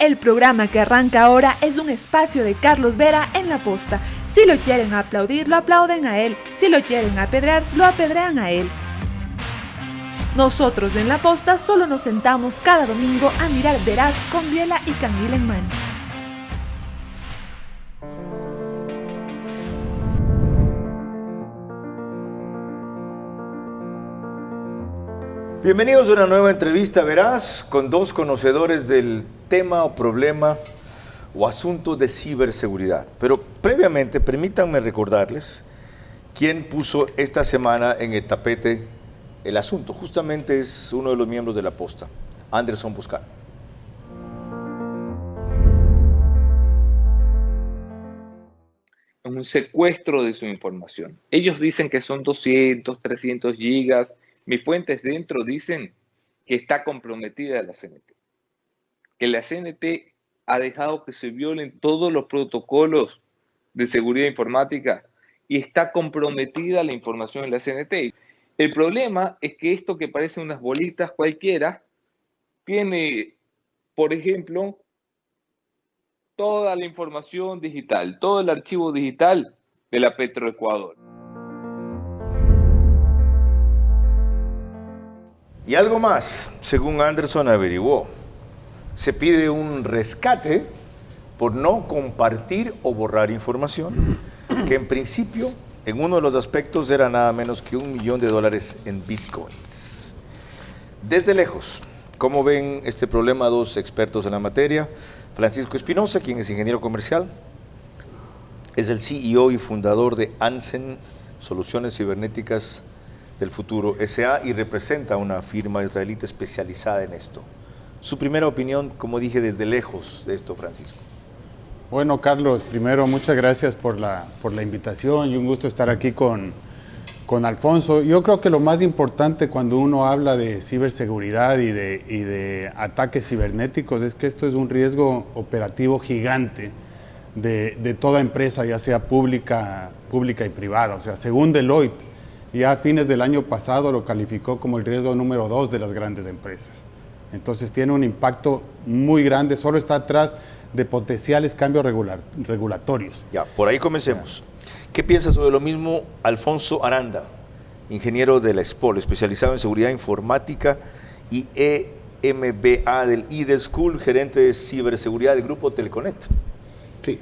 El programa que arranca ahora es un espacio de Carlos Vera en La Posta. Si lo quieren aplaudir, lo aplauden a él. Si lo quieren apedrear, lo apedrean a él. Nosotros en La Posta solo nos sentamos cada domingo a mirar Veraz con biela y canguil en mano. Bienvenidos a una nueva entrevista Veraz con dos conocedores del tema o problema o asunto de ciberseguridad. Pero previamente, permítanme recordarles quién puso esta semana en el tapete el asunto. Justamente es uno de los miembros de La Posta, Anderson Buscán. Un secuestro de su información. Ellos dicen que son 200, 300 gigas. Mis fuentes dentro dicen que está comprometida la CNT. Que la CNT ha dejado que se violen todos los protocolos de seguridad informática y está comprometida la información en la CNT. El problema es que esto que parece unas bolitas cualquiera tiene, por ejemplo, toda la información digital, todo el archivo digital de la Petroecuador. Y algo más, según Anderson averiguó, se pide un rescate por no compartir o borrar información, que en principio, en uno de los aspectos, era nada menos que $1 millón en bitcoins. Desde lejos, ¿cómo ven este problema dos expertos en la materia? Francisco Espinosa, quien es ingeniero comercial, es el CEO y fundador de Ansen Soluciones Cibernéticas del Futuro S.A. y representa una firma israelita especializada en esto. Su primera opinión, como dije, desde lejos de esto, Francisco. Bueno, Carlos, primero muchas gracias por la invitación y un gusto estar aquí con Alfonso. Yo creo que lo más importante cuando uno habla de ciberseguridad y de ataques cibernéticos es que esto es un riesgo operativo gigante de toda empresa, ya sea pública y privada. O sea, según Deloitte, ya a fines del año pasado lo calificó como el riesgo número 2 de las grandes empresas. Entonces tiene un impacto muy grande, solo está atrás de potenciales cambios regulatorios. Ya, por ahí comencemos. ¿Qué piensa sobre lo mismo Alfonso Aranda, ingeniero de la SPOL, especializado en seguridad informática y EMBA del IDE School, gerente de ciberseguridad del grupo Telconet? Sí,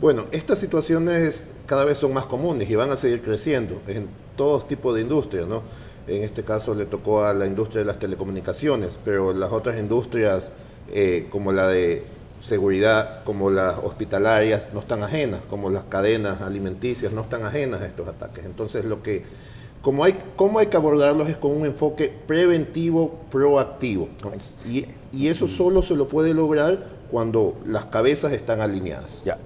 bueno, estas situaciones cada vez son más comunes y van a seguir creciendo en todos tipos de industrias, ¿no? En este caso le tocó a la industria de las telecomunicaciones, pero las otras industrias como la de seguridad, como las hospitalarias, no están ajenas, como las cadenas alimenticias no están ajenas a estos ataques. Entonces, cómo hay que abordarlos es con un enfoque preventivo, proactivo, ¿no? Y eso solo se lo puede lograr cuando las cabezas están alineadas. Ya.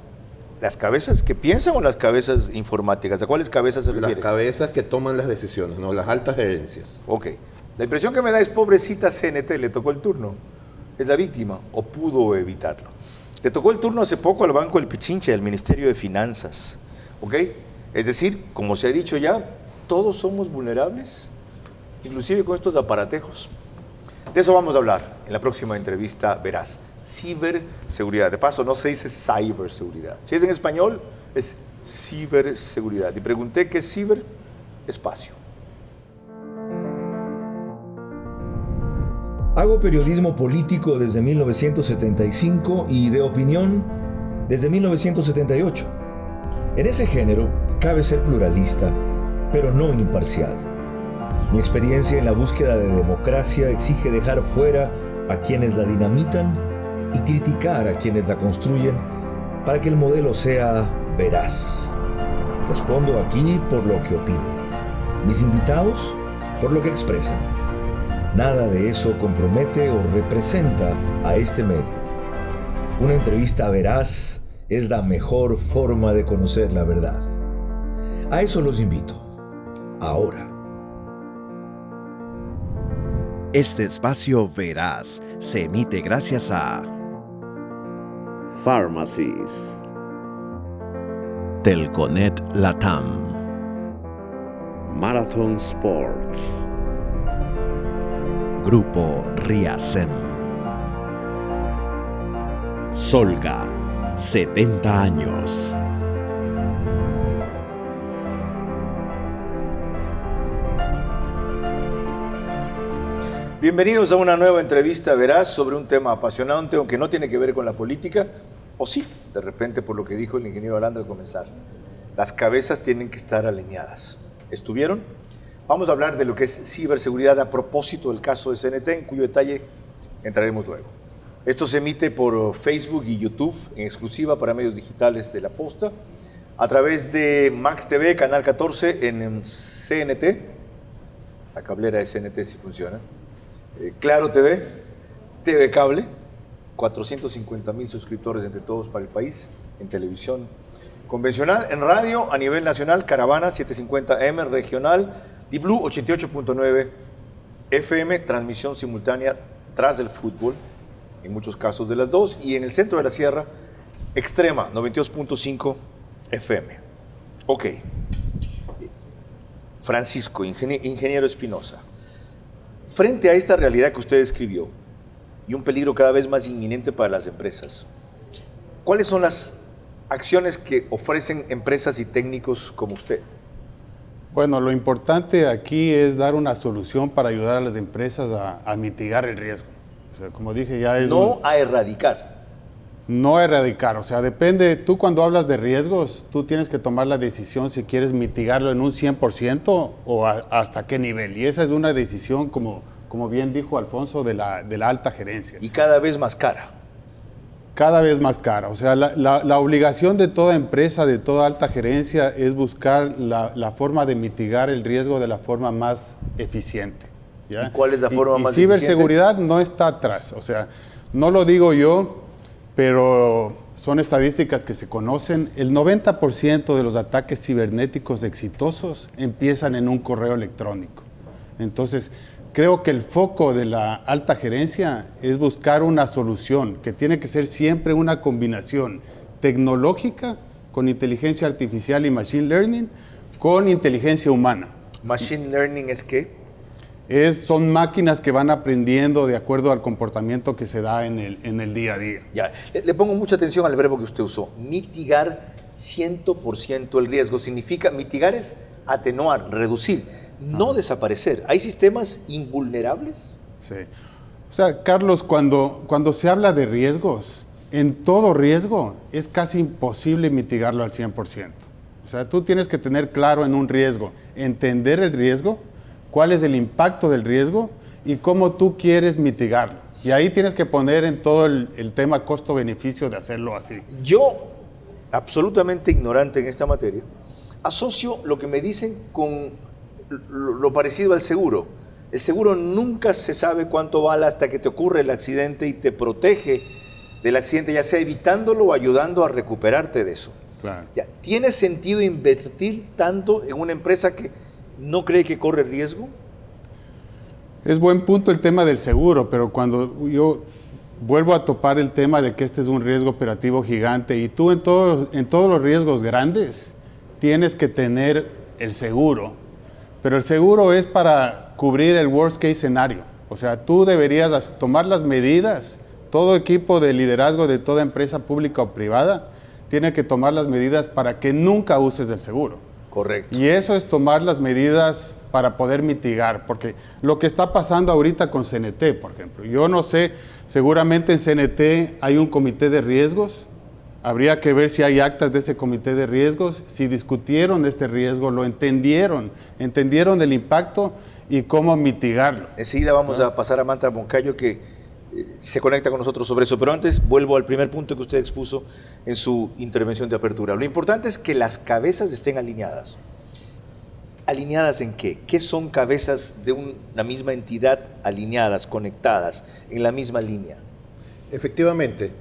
¿Las cabezas que piensan o las cabezas informáticas? ¿A cuáles cabezas se refiere? Las cabezas que toman las decisiones, ¿no? Las altas gerencias. Ok. La impresión que me da es pobrecita CNT, le tocó el turno. Es la víctima o pudo evitarlo. Le tocó el turno hace poco al Banco El Pichinche, al Ministerio de Finanzas. ¿Ok? Es decir, como se ha dicho ya, todos somos vulnerables, inclusive con estos aparatejos. De eso vamos a hablar en la próxima entrevista Veraz. Ciberseguridad. De paso, no se dice cyberseguridad. Si es en español, es ciberseguridad. Y pregunté qué es ciber, espacio. Hago periodismo político desde 1975 y de opinión desde 1978. En ese género cabe ser pluralista, pero no imparcial. Mi experiencia en la búsqueda de democracia exige dejar fuera a quienes la dinamitan y criticar a quienes la construyen para que el modelo sea veraz. Respondo aquí por lo que opino. Mis invitados por lo que expresan. Nada de eso compromete o representa a este medio. Una entrevista veraz es la mejor forma de conocer la verdad. A eso los invito. Ahora. Este espacio Veraz se emite gracias a Pharmacies, Telconet Latam, Marathon Sports, Grupo RIASEM, Solga, 70 años. Bienvenidos a una nueva entrevista veraz sobre un tema apasionante, aunque no tiene que ver con la política, o sí, de repente por lo que dijo el ingeniero Alanda al comenzar. Las cabezas tienen que estar alineadas. ¿Estuvieron? Vamos a hablar de lo que es ciberseguridad a propósito del caso de CNT, en cuyo detalle entraremos luego. Esto se emite por Facebook y YouTube en exclusiva para medios digitales de La Posta, a través de Max TV, Canal 14 en CNT, la cablera de CNT sí funciona, Claro TV, TV Cable, 450,000 suscriptores entre todos para el país, en televisión convencional, en radio a nivel nacional, Caravana 750M regional, D-Blue 88.9 FM, transmisión simultánea tras el fútbol, en muchos casos de las dos, y en el centro de la sierra, Extrema 92.5 FM. Ok. Francisco, ingeniero Espinosa, frente a esta realidad que usted describió y un peligro cada vez más inminente para las empresas, ¿cuáles son las acciones que ofrecen empresas y técnicos como usted? Bueno, lo importante aquí es dar una solución para ayudar a las empresas a mitigar el riesgo. O sea, como dije, ya es... No a erradicar. No a erradicar, o sea, depende, tú cuando hablas de riesgos, tú tienes que tomar la decisión si quieres mitigarlo en un 100% o hasta qué nivel. Y esa es una decisión, como bien dijo Alfonso, de la alta gerencia. Y cada vez más cara. Cada vez más cara. O sea, la obligación de toda empresa, de toda alta gerencia, es buscar la forma de mitigar el riesgo de la forma más eficiente. ¿Ya? ¿Y cuál es la forma más eficiente? Ciberseguridad no está atrás. O sea, no lo digo yo, pero son estadísticas que se conocen. El 90% de los ataques cibernéticos exitosos empiezan en un correo electrónico. Entonces, creo que el foco de la alta gerencia es buscar una solución que tiene que ser siempre una combinación tecnológica con inteligencia artificial y machine learning con inteligencia humana. ¿Machine learning es qué? Son máquinas que van aprendiendo de acuerdo al comportamiento que se da en el día a día. Ya, le pongo mucha atención al verbo que usted usó, mitigar 100% el riesgo. Significa, mitigar es atenuar, reducir, no desaparecer. ¿Hay sistemas invulnerables? Sí. O sea, Carlos, cuando se habla de riesgos, en todo riesgo es casi imposible mitigarlo al 100%. O sea, tú tienes que tener claro en un riesgo, entender el riesgo, cuál es el impacto del riesgo y cómo tú quieres mitigarlo. Y ahí tienes que poner en todo el tema costo-beneficio de hacerlo así. Yo, absolutamente ignorante en esta materia, asocio lo que me dicen con lo parecido al seguro. El seguro nunca se sabe cuánto vale hasta que te ocurre el accidente y te protege del accidente, ya sea evitándolo o ayudando a recuperarte de eso. Claro. Ya, ¿tiene sentido invertir tanto en una empresa que no cree que corre riesgo? Es buen punto el tema del seguro, pero cuando yo vuelvo a topar el tema de que este es un riesgo operativo gigante y tú en todos los riesgos grandes tienes que tener el seguro, pero el seguro es para cubrir el worst case scenario. O sea, tú deberías tomar las medidas, todo equipo de liderazgo de toda empresa pública o privada tiene que tomar las medidas para que nunca uses el seguro. Correcto. Y eso es tomar las medidas para poder mitigar, porque lo que está pasando ahorita con CNT, por ejemplo, yo no sé, seguramente en CNT hay un comité de riesgos, habría que ver si hay actas de ese comité de riesgos, si discutieron este riesgo, lo entendieron el impacto y cómo mitigarlo. Enseguida vamos a pasar a Mantra Moncayo, que se conecta con nosotros sobre eso, pero antes vuelvo al primer punto que usted expuso en su intervención de apertura. Lo importante es que las cabezas estén alineadas. ¿Alineadas en qué? ¿Qué son cabezas de una misma entidad alineadas, conectadas, en la misma línea? Efectivamente,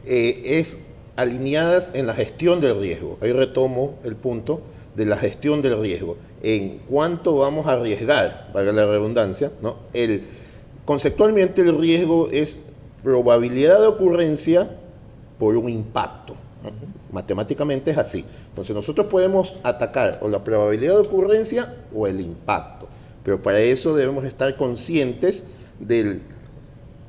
es alineadas en la gestión del riesgo. Ahí retomo el punto de la gestión del riesgo. En cuánto vamos a arriesgar, valga la redundancia, ¿no? Conceptualmente el riesgo es probabilidad de ocurrencia por un impacto. Matemáticamente es así. Entonces nosotros podemos atacar o la probabilidad de ocurrencia o el impacto, pero para eso debemos estar conscientes del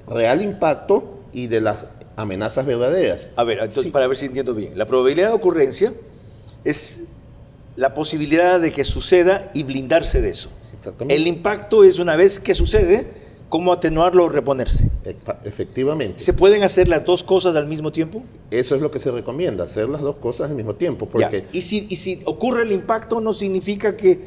real impacto y de las amenazas verdaderas. A ver, entonces, para ver si entiendo bien. La probabilidad de ocurrencia es la posibilidad de que suceda y blindarse de eso. Exactamente. El impacto es una vez que sucede, cómo atenuarlo o reponerse. Efectivamente. ¿Se pueden hacer las dos cosas al mismo tiempo? Eso es lo que se recomienda, hacer las dos cosas al mismo tiempo. Porque Y si ocurre el impacto, no significa que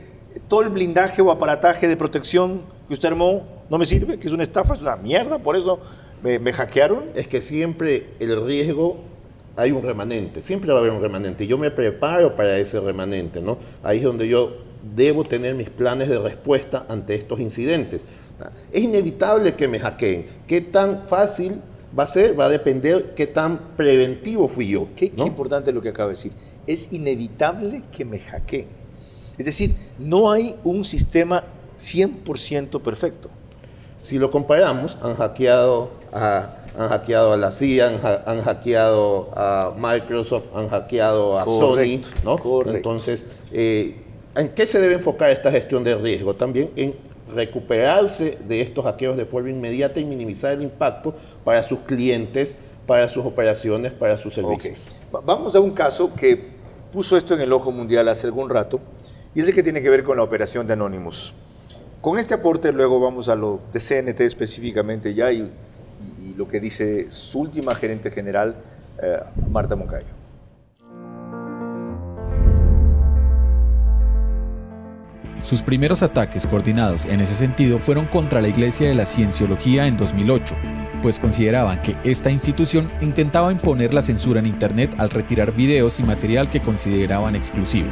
todo el blindaje o aparataje de protección que usted armó no me sirve, que es una estafa, es una mierda, por eso me hackearon. es que siempre el riesgo, hay un remanente, siempre va a haber un remanente. Y yo me preparo para ese remanente, ¿no? Ahí es donde yo debo tener mis planes de respuesta ante estos incidentes. Es inevitable que me hackeen. ¿Qué tan fácil va a ser? Va a depender qué tan preventivo fui yo. Qué ¿no? importante lo que acaba de decir. Es inevitable que me hackeen. Es decir, no hay un sistema 100% perfecto. Si lo comparamos, han hackeado a la CIA, han hackeado a Microsoft, han hackeado a Correcto, Sony, ¿no? correcto. Entonces, ¿en qué se debe enfocar esta gestión de riesgo? También en recuperarse de estos hackeos de forma inmediata y minimizar el impacto para sus clientes, para sus operaciones, para sus servicios. Okay. Vamos a un caso que puso esto en el ojo mundial hace algún rato, y es el que tiene que ver con la operación de Anonymous. Con este aporte luego vamos a lo de CNT específicamente ya y lo que dice su última gerente general, Marta Moncayo. Sus primeros ataques coordinados en ese sentido fueron contra la Iglesia de la Cienciología en 2008, pues consideraban que esta institución intentaba imponer la censura en Internet al retirar videos y material que consideraban exclusivo.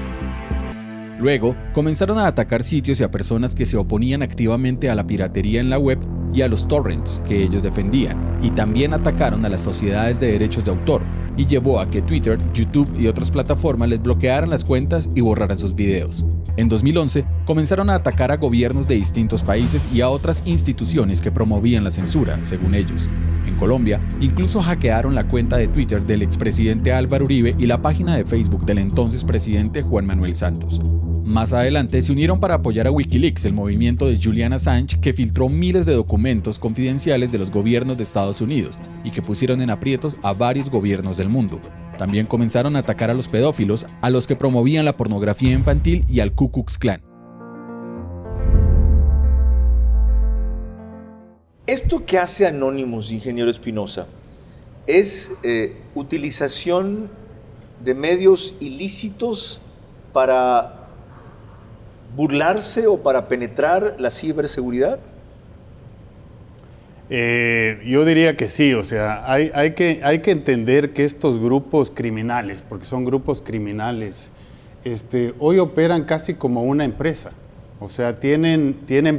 Luego, comenzaron a atacar sitios y a personas que se oponían activamente a la piratería en la web y a los torrents que ellos defendían, y también atacaron a las sociedades de derechos de autor, y llevó a que Twitter, YouTube y otras plataformas les bloquearan las cuentas y borraran sus videos. En 2011, comenzaron a atacar a gobiernos de distintos países y a otras instituciones que promovían la censura, según ellos. En Colombia, incluso hackearon la cuenta de Twitter del expresidente Álvaro Uribe y la página de Facebook del entonces presidente Juan Manuel Santos. Más adelante se unieron para apoyar a Wikileaks, el movimiento de Julian Assange, que filtró miles de documentos confidenciales de los gobiernos de Estados Unidos y que pusieron en aprietos a varios gobiernos del mundo. También comenzaron a atacar a los pedófilos, a los que promovían la pornografía infantil y al Ku Klux Klan. Esto que hace Anonymous, ingeniero Espinosa, es utilización de medios ilícitos para burlarse o para penetrar la ciberseguridad. Yo diría que sí, o sea, hay que entender que estos grupos criminales, porque son grupos criminales, hoy operan casi como una empresa. O sea, tienen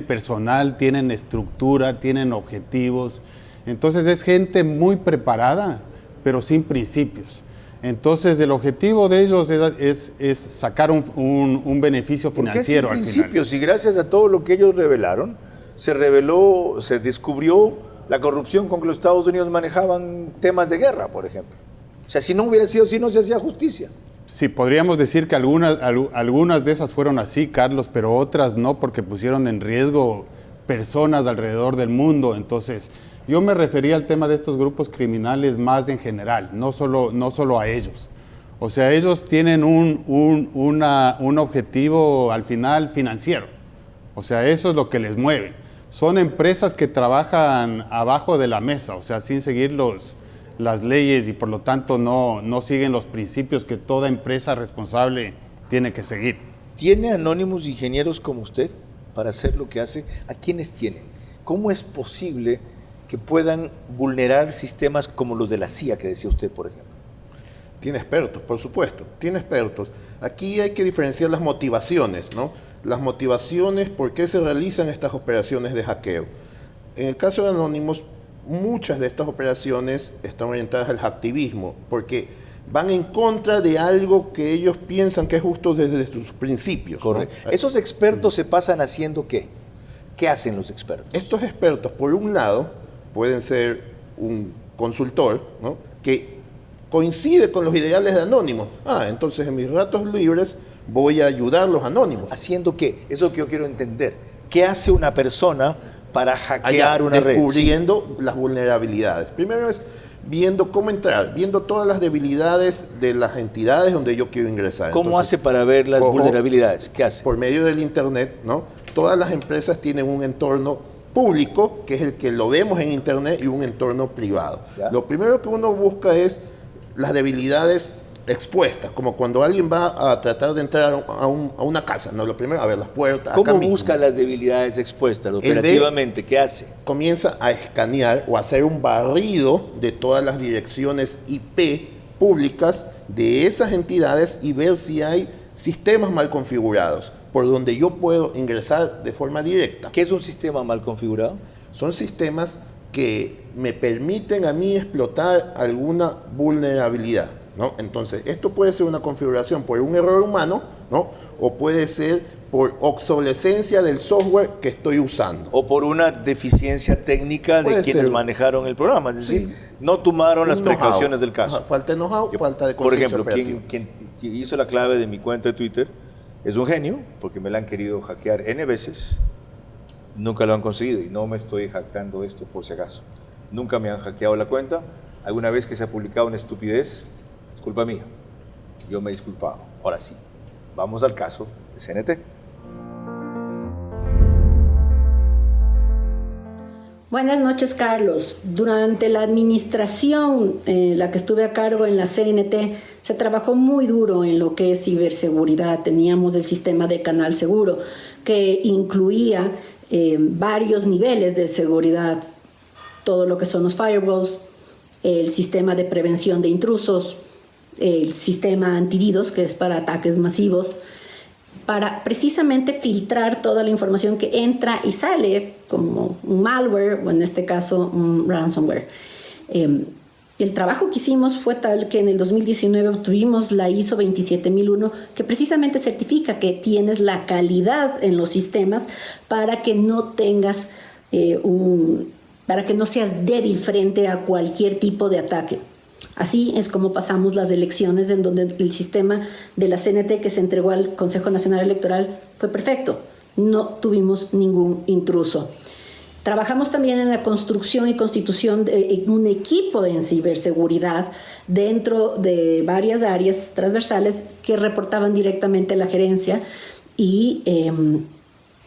personal, tienen estructura, tienen objetivos. Entonces es gente muy preparada, pero sin principios. Entonces el objetivo de ellos es sacar un beneficio financiero al final. ¿Por qué sin principios? Y gracias a todo lo que ellos revelaron, se descubrió la corrupción con que los Estados Unidos manejaban temas de guerra, por ejemplo. O sea, si no hubiera sido así, no se hacía justicia. Sí, podríamos decir que algunas de esas fueron así, Carlos, pero otras no, porque pusieron en riesgo personas alrededor del mundo. Entonces, yo me refería al tema de estos grupos criminales más en general, no solo a ellos. O sea, ellos tienen un objetivo al final financiero. O sea, eso es lo que les mueve. Son empresas que trabajan abajo de la mesa, o sea, sin seguir las leyes y por lo tanto no siguen los principios que toda empresa responsable tiene que seguir. ¿Tiene Anonymous ingenieros como usted para hacer lo que hace? ¿A quiénes tienen? ¿Cómo es posible que puedan vulnerar sistemas como los de la CIA que decía usted, por ejemplo? Tiene expertos, por supuesto, tiene expertos. Aquí hay que diferenciar las motivaciones, ¿no? Las motivaciones, por qué se realizan estas operaciones de hackeo. En el caso de Anonymous, muchas de estas operaciones están orientadas al hacktivismo, porque van en contra de algo que ellos piensan que es justo desde sus principios. Correcto. ¿no? ¿Esos expertos se pasan haciendo qué? ¿Qué hacen los expertos? Estos expertos, por un lado, pueden ser un consultor, ¿no? que coincide con los ideales de Anonymous. Entonces en mis ratos libres voy a ayudar a los Anonymous. ¿Haciendo qué? Eso es lo que yo quiero entender. ¿Qué hace una persona para hackear una red? Descubriendo las vulnerabilidades. Primero es viendo cómo entrar, viendo todas las debilidades de las entidades donde yo quiero ingresar. ¿Cómo Entonces, hace para ver las vulnerabilidades? ¿Qué hace? Por medio del Internet, ¿no? Todas las empresas tienen un entorno público, que es el que lo vemos en Internet, y un entorno privado. ¿Ya? Lo primero que uno busca es las debilidades expuestas, como cuando alguien va a tratar de entrar a una casa, ¿no? Lo primero, a ver las puertas. ¿Cómo acá mismo. busca las debilidades expuestas operativamente? ¿Qué hace? Comienza a escanear o a hacer un barrido de todas las direcciones IP públicas de esas entidades y ver si hay sistemas mal configurados por donde yo puedo ingresar de forma directa. ¿Qué es un sistema mal configurado? Son sistemas que me permiten a mí explotar alguna vulnerabilidad, ¿no? Entonces, esto puede ser una configuración por un error humano, ¿no? O puede ser por obsolescencia del software que estoy usando. O por una deficiencia técnica de quienes manejaron el programa. Es decir, no tomaron las precauciones del caso. Falta de know-how, falta de Por conciencia ejemplo, operativa. quien hizo la clave de mi cuenta de Twitter es un genio, porque me la han querido hackear N veces. Nunca lo han conseguido y no me estoy jactando esto por si acaso. Nunca me han hackeado la cuenta. Alguna vez que se ha publicado una estupidez, es culpa mía. Yo me he disculpado. Ahora sí, vamos al caso de CNT. Buenas noches, Carlos. Durante la administración, la que estuve a cargo en la CNT, se trabajó muy duro en lo que es ciberseguridad. Teníamos el sistema de Canal Seguro, que incluía varios niveles de seguridad, todo lo que son los firewalls, el sistema de prevención de intrusos, el sistema anti-DDoS, que es para ataques masivos, para precisamente filtrar toda la información que entra y sale, como un malware o en este caso un ransomware. El trabajo que hicimos fue tal que en el 2019 obtuvimos la ISO 27001, que precisamente certifica que tienes la calidad en los sistemas para que no tengas para que no seas débil frente a cualquier tipo de ataque. Así es como pasamos las elecciones, en donde el sistema de la CNT que se entregó al Consejo Nacional Electoral fue perfecto. No tuvimos ningún intruso. Trabajamos también en la construcción y constitución de un equipo de ciberseguridad dentro de varias áreas transversales que reportaban directamente a la gerencia y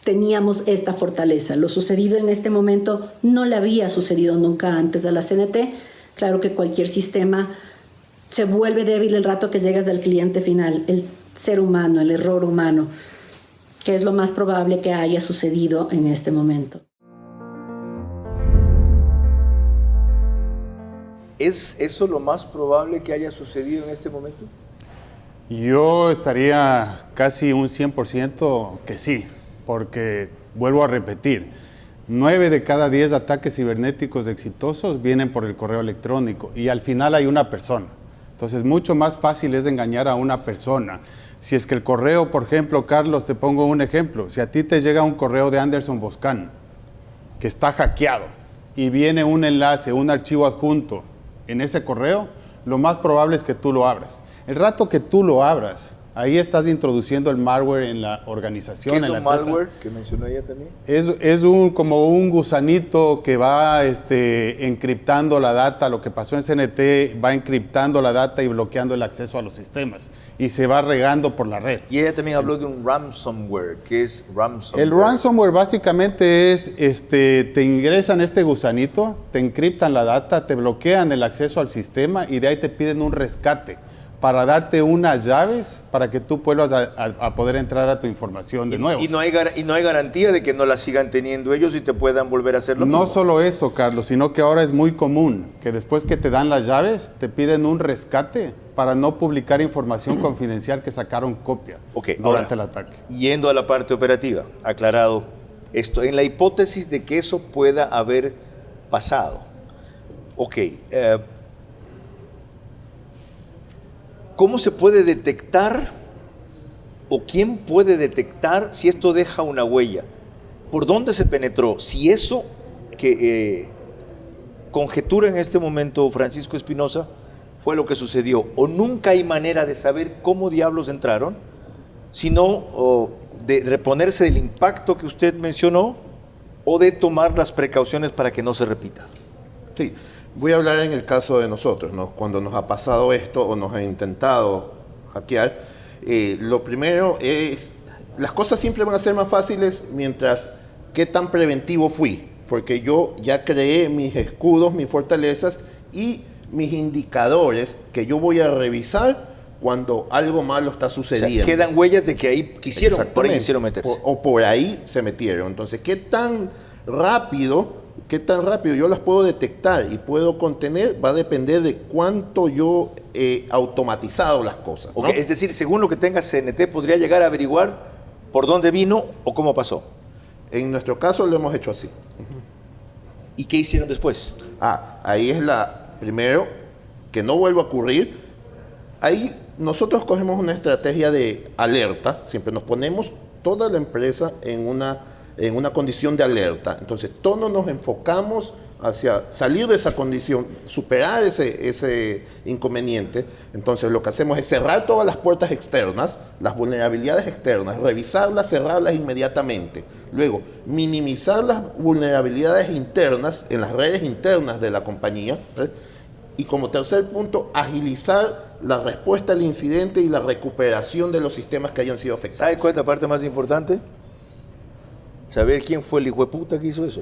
teníamos esta fortaleza. Lo sucedido en este momento no le había sucedido nunca antes a la CNT. Claro que cualquier sistema se vuelve débil el rato que llegas al cliente final, el ser humano, el error humano, que es lo más probable que haya sucedido en este momento. ¿Es eso lo más probable que haya sucedido en este momento? Yo estaría casi un 100% que sí, porque vuelvo a repetir, 9 de cada 10 ataques cibernéticos exitosos vienen por el correo electrónico y al final hay una persona. Entonces, mucho más fácil es engañar a una persona. Si es que el correo, por ejemplo, Carlos, te pongo un ejemplo. Si a ti te llega un correo de Anderson Boscan que está hackeado y viene un enlace, un archivo adjunto en ese correo, lo más probable es que tú lo abras. El rato que tú lo abras, ahí estás introduciendo el malware en la organización. ¿Qué es un malware que mencionó ella también? Es como un gusanito que va encriptando la data. Lo que pasó en CNT, va encriptando la data y bloqueando el acceso a los sistemas. Y se va regando por la red. Y ella también habló de un ransomware. ¿Qué es ransomware? El ransomware básicamente es, te ingresan este gusanito, te encriptan la data, te bloquean el acceso al sistema y de ahí te piden un rescate para darte unas llaves para que tú vuelvas a poder entrar a tu información de nuevo. Y no hay garantía de que no la sigan teniendo ellos y te puedan volver a hacer lo mismo. No solo eso, Carlos, sino que ahora es muy común que después que te dan las llaves, te piden un rescate para no publicar información confidencial que sacaron copia durante el ataque. Yendo a la parte operativa, aclarado esto, en la hipótesis de que eso pueda haber pasado, ¿cómo se puede detectar o quién puede detectar si esto deja una huella? ¿Por dónde se penetró? Si eso que conjetura en este momento Francisco Espinosa fue lo que sucedió, o nunca hay manera de saber cómo diablos entraron, sino de reponerse del impacto que usted mencionó o de tomar las precauciones para que no se repita. Sí. Voy a hablar en el caso de nosotros, ¿no? Cuando nos ha pasado esto o nos ha intentado hackear, lo primero es, las cosas siempre van a ser más fáciles mientras qué tan preventivo fui, porque yo ya creé mis escudos, mis fortalezas y mis indicadores que yo voy a revisar cuando algo malo está sucediendo. O sea, quedan huellas de que ahí quisieron, por ahí quisieron meterse. O por ahí se metieron. Entonces, ¿qué tan rápido yo las puedo detectar y puedo contener? Va a depender de cuánto yo he automatizado las cosas, ¿no? Okay, es decir, según lo que tenga CNT, ¿podría llegar a averiguar por dónde vino o cómo pasó? En nuestro caso lo hemos hecho así. ¿Y qué hicieron después? Ahí es primero, que no vuelva a ocurrir. Ahí nosotros cogemos una estrategia de alerta, siempre nos ponemos toda la empresa en una condición de alerta. Entonces, todos nos enfocamos hacia salir de esa condición, superar ese inconveniente. Entonces, lo que hacemos es cerrar todas las puertas externas, las vulnerabilidades externas, revisarlas, cerrarlas inmediatamente. Luego, minimizar las vulnerabilidades internas en las redes internas de la compañía. Y como tercer punto, agilizar la respuesta al incidente y la recuperación de los sistemas que hayan sido afectados. ¿Sabe cuál es la parte más importante? Saber quién fue el hijo de puta que hizo eso.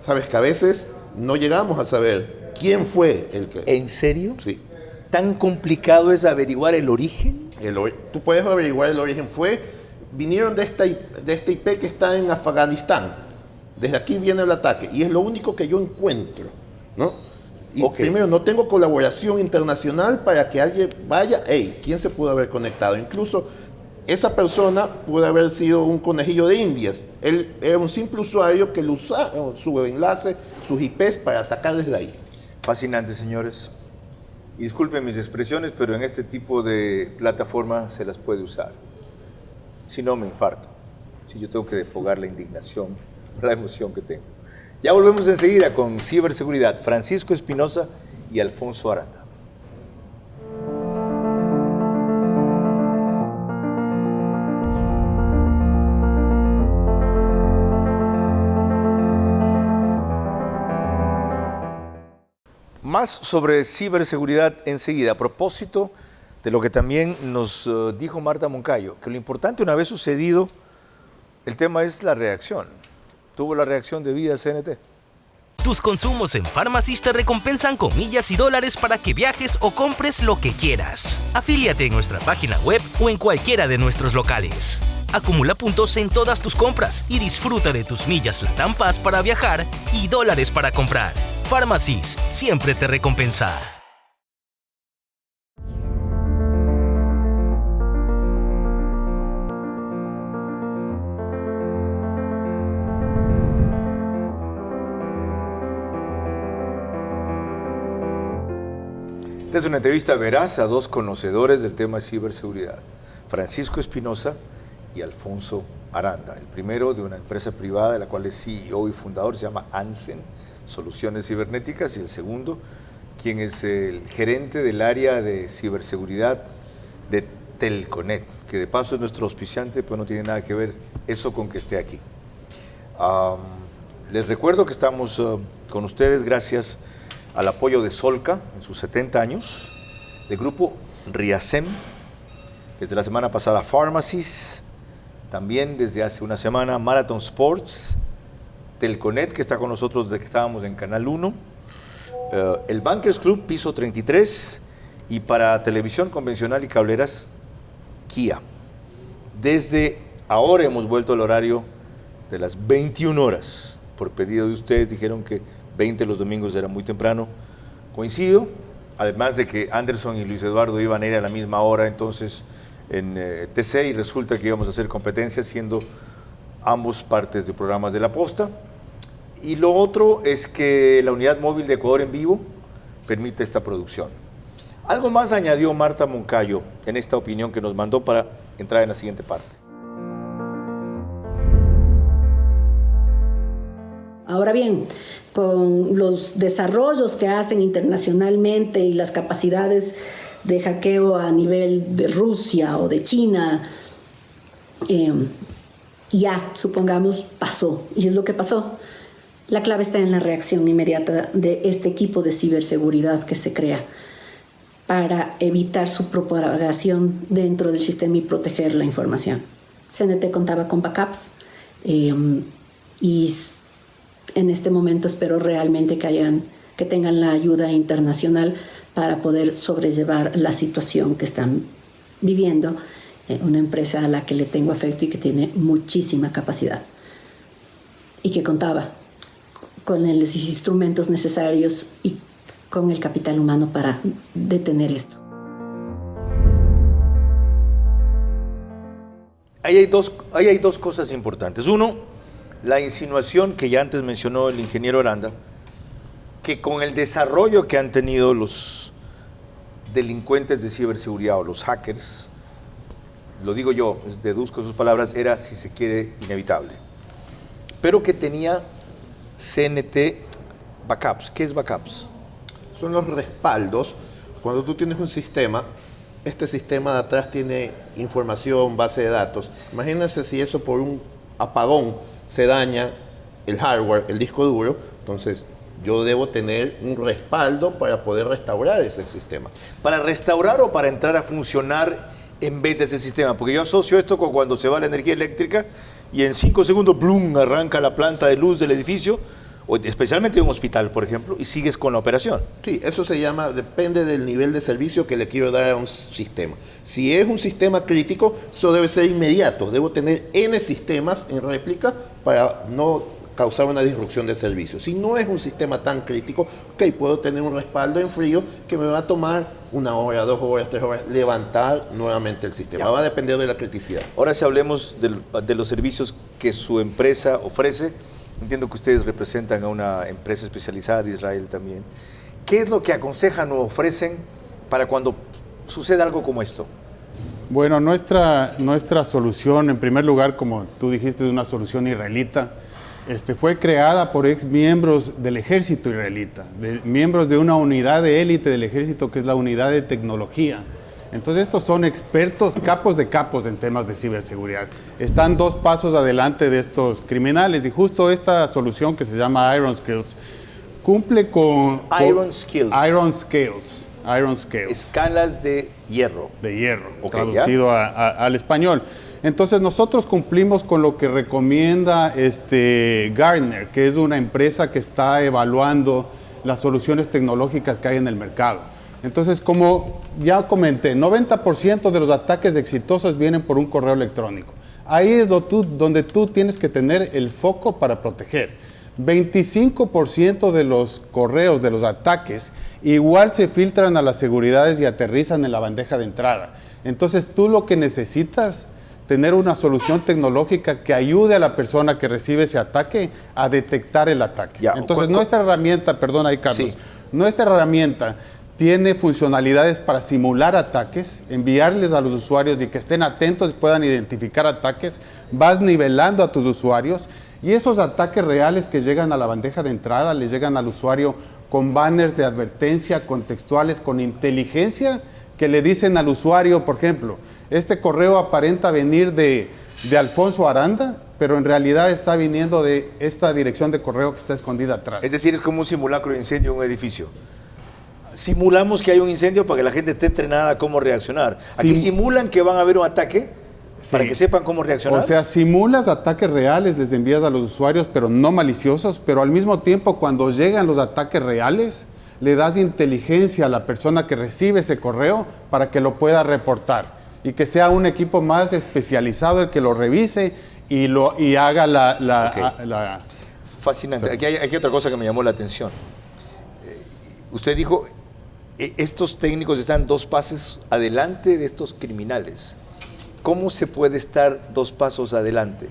Sabes que a veces no llegamos a saber quién fue el que... ¿En serio? Sí. ¿Tan complicado es averiguar el origen? Tú puedes averiguar el origen. Vinieron de esta IP que está en Afganistán. Desde aquí viene el ataque. Y es lo único que yo encuentro, ¿no? Y primero, no tengo colaboración internacional para que alguien vaya, ¿quién se pudo haber conectado? Incluso esa persona pudo haber sido un conejillo de indias. Él era un simple usuario que usaba su enlace, sus IPs para atacar desde ahí. Fascinante, señores. Y disculpen mis expresiones, pero en este tipo de plataforma se las puede usar. Si no, me infarto. Si yo tengo que desfogar la indignación, la emoción que tengo. Ya volvemos enseguida con ciberseguridad. Francisco Espinosa y Alfonso Aranda. Más sobre ciberseguridad enseguida. A propósito de lo que también nos dijo Marta Moncayo, que lo importante una vez sucedido, el tema es la reacción. Tuvo la reacción debida a CNT. Tus consumos en Pharmacies te recompensan con millas y dólares para que viajes o compres lo que quieras. Afíliate en nuestra página web o en cualquiera de nuestros locales. Acumula puntos en todas tus compras y disfruta de tus millas Latam Pass para viajar y dólares para comprar. Pharmacies siempre te recompensa. Esta es una entrevista veraz a dos conocedores del tema de ciberseguridad, Francisco Espinosa y Alfonso Aranda. El primero de una empresa privada de la cual es CEO y fundador, se llama Ansen Soluciones Cibernéticas, y el segundo, quien es el gerente del área de ciberseguridad de Telconet, que de paso es nuestro auspiciante, pues no tiene nada que ver eso con que esté aquí. Les recuerdo que estamos con ustedes gracias al apoyo de Solca en sus 70 años, del grupo Riasem, desde la semana pasada Pharmacies, también desde hace una semana Marathon Sports, Telconet, que está con nosotros desde que estábamos en Canal 1, el Bankers Club, piso 33, y para televisión convencional y cableras, Kia. Desde ahora hemos vuelto al horario de las 21 horas, por pedido de ustedes, dijeron que 20 los domingos era muy temprano. Coincido, además de que Anderson y Luis Eduardo iban a ir a la misma hora entonces en TC, y resulta que íbamos a hacer competencia siendo ambos partes de programas de La Posta. Y lo otro es que la unidad móvil de Ecuador en Vivo permite esta producción. Algo más añadió Marta Moncayo en esta opinión que nos mandó para entrar en la siguiente parte. Ahora bien, con los desarrollos que hacen internacionalmente y las capacidades de hackeo a nivel de Rusia o de China, ya, supongamos, pasó. Y es lo que pasó. La clave está en la reacción inmediata de este equipo de ciberseguridad que se crea para evitar su propagación dentro del sistema y proteger la información. CNT contaba con backups y en este momento espero realmente que tengan la ayuda internacional para poder sobrellevar la situación que están viviendo, una empresa a la que le tengo afecto y que tiene muchísima capacidad y que contaba con los instrumentos necesarios y con el capital humano para detener esto. Ahí hay dos cosas importantes. Uno, la insinuación que ya antes mencionó el ingeniero Aranda, que con el desarrollo que han tenido los delincuentes de ciberseguridad o los hackers, lo digo yo, deduzco sus palabras, era, si se quiere, inevitable. Pero que tenía CNT backups. ¿Qué es backups? Son los respaldos. Cuando tú tienes un sistema, este sistema de atrás tiene información, base de datos. Imagínense si eso por un apagón se daña el hardware, el disco duro, entonces yo debo tener un respaldo para poder restaurar ese sistema. ¿Para restaurar o para entrar a funcionar en vez de ese sistema? Porque yo asocio esto con cuando se va la energía eléctrica y en 5 segundos, ¡blum!, arranca la planta de luz del edificio, o especialmente de un hospital, por ejemplo, y sigues con la operación. Sí, eso se llama, depende del nivel de servicio que le quiero dar a un sistema. Si es un sistema crítico, eso debe ser inmediato. Debo tener N sistemas en réplica para no causar una disrupción de servicio. Si no es un sistema tan crítico, ok, puedo tener un respaldo en frío que me va a tomar 1 hora, 2 horas, 3 horas, levantar nuevamente el sistema. Va a depender de la criticidad. Ahora si hablemos de los servicios que su empresa ofrece. Entiendo que ustedes representan a una empresa especializada de Israel también. ¿Qué es lo que aconsejan o ofrecen para cuando sucede algo como esto? Bueno, nuestra solución, en primer lugar, como tú dijiste, es una solución israelita. Fue creada por ex miembros del ejército israelita, miembros de una unidad de élite del ejército que es la unidad de tecnología. Entonces estos son expertos, capos de capos en temas de ciberseguridad. Están 2 pasos adelante de estos criminales y justo esta solución que se llama Iron Skills cumple con... Iron Skills. Iron Scales. Iron Scales. Escalas de hierro. De hierro, okay, traducido al español. Entonces nosotros cumplimos con lo que recomienda Gartner, que es una empresa que está evaluando las soluciones tecnológicas que hay en el mercado. Entonces, como ya comenté, 90% de los ataques exitosos vienen por un correo electrónico. Ahí es donde tú tienes que tener el foco para proteger. 25% de los correos, de los ataques, igual se filtran a las seguridades y aterrizan en la bandeja de entrada. Entonces, tú lo que necesitas tener una solución tecnológica que ayude a la persona que recibe ese ataque a detectar el ataque. Ya, entonces, nuestra herramienta, perdón ahí, Carlos, sí. Nuestra herramienta tiene funcionalidades para simular ataques, enviarles a los usuarios y que estén atentos y puedan identificar ataques, vas nivelando a tus usuarios y esos ataques reales que llegan a la bandeja de entrada le llegan al usuario con banners de advertencia contextuales, con inteligencia que le dicen al usuario, por ejemplo, este correo aparenta venir de Alfonso Aranda, pero en realidad está viniendo de esta dirección de correo que está escondida atrás. Es decir, es como un simulacro de incendio en un edificio. Simulamos que hay un incendio para que la gente esté entrenada a cómo reaccionar. Aquí simulan que van a haber un ataque para que sepan cómo reaccionar. O sea, simulas ataques reales, les envías a los usuarios, pero no maliciosos, pero al mismo tiempo cuando llegan los ataques reales, le das inteligencia a la persona que recibe ese correo para que lo pueda reportar y que sea un equipo más especializado el que lo revise y haga la... Fascinante. Aquí hay otra cosa que me llamó la atención. Usted dijo, estos técnicos están 2 pasos adelante de estos criminales. ¿Cómo se puede estar 2 pasos adelante?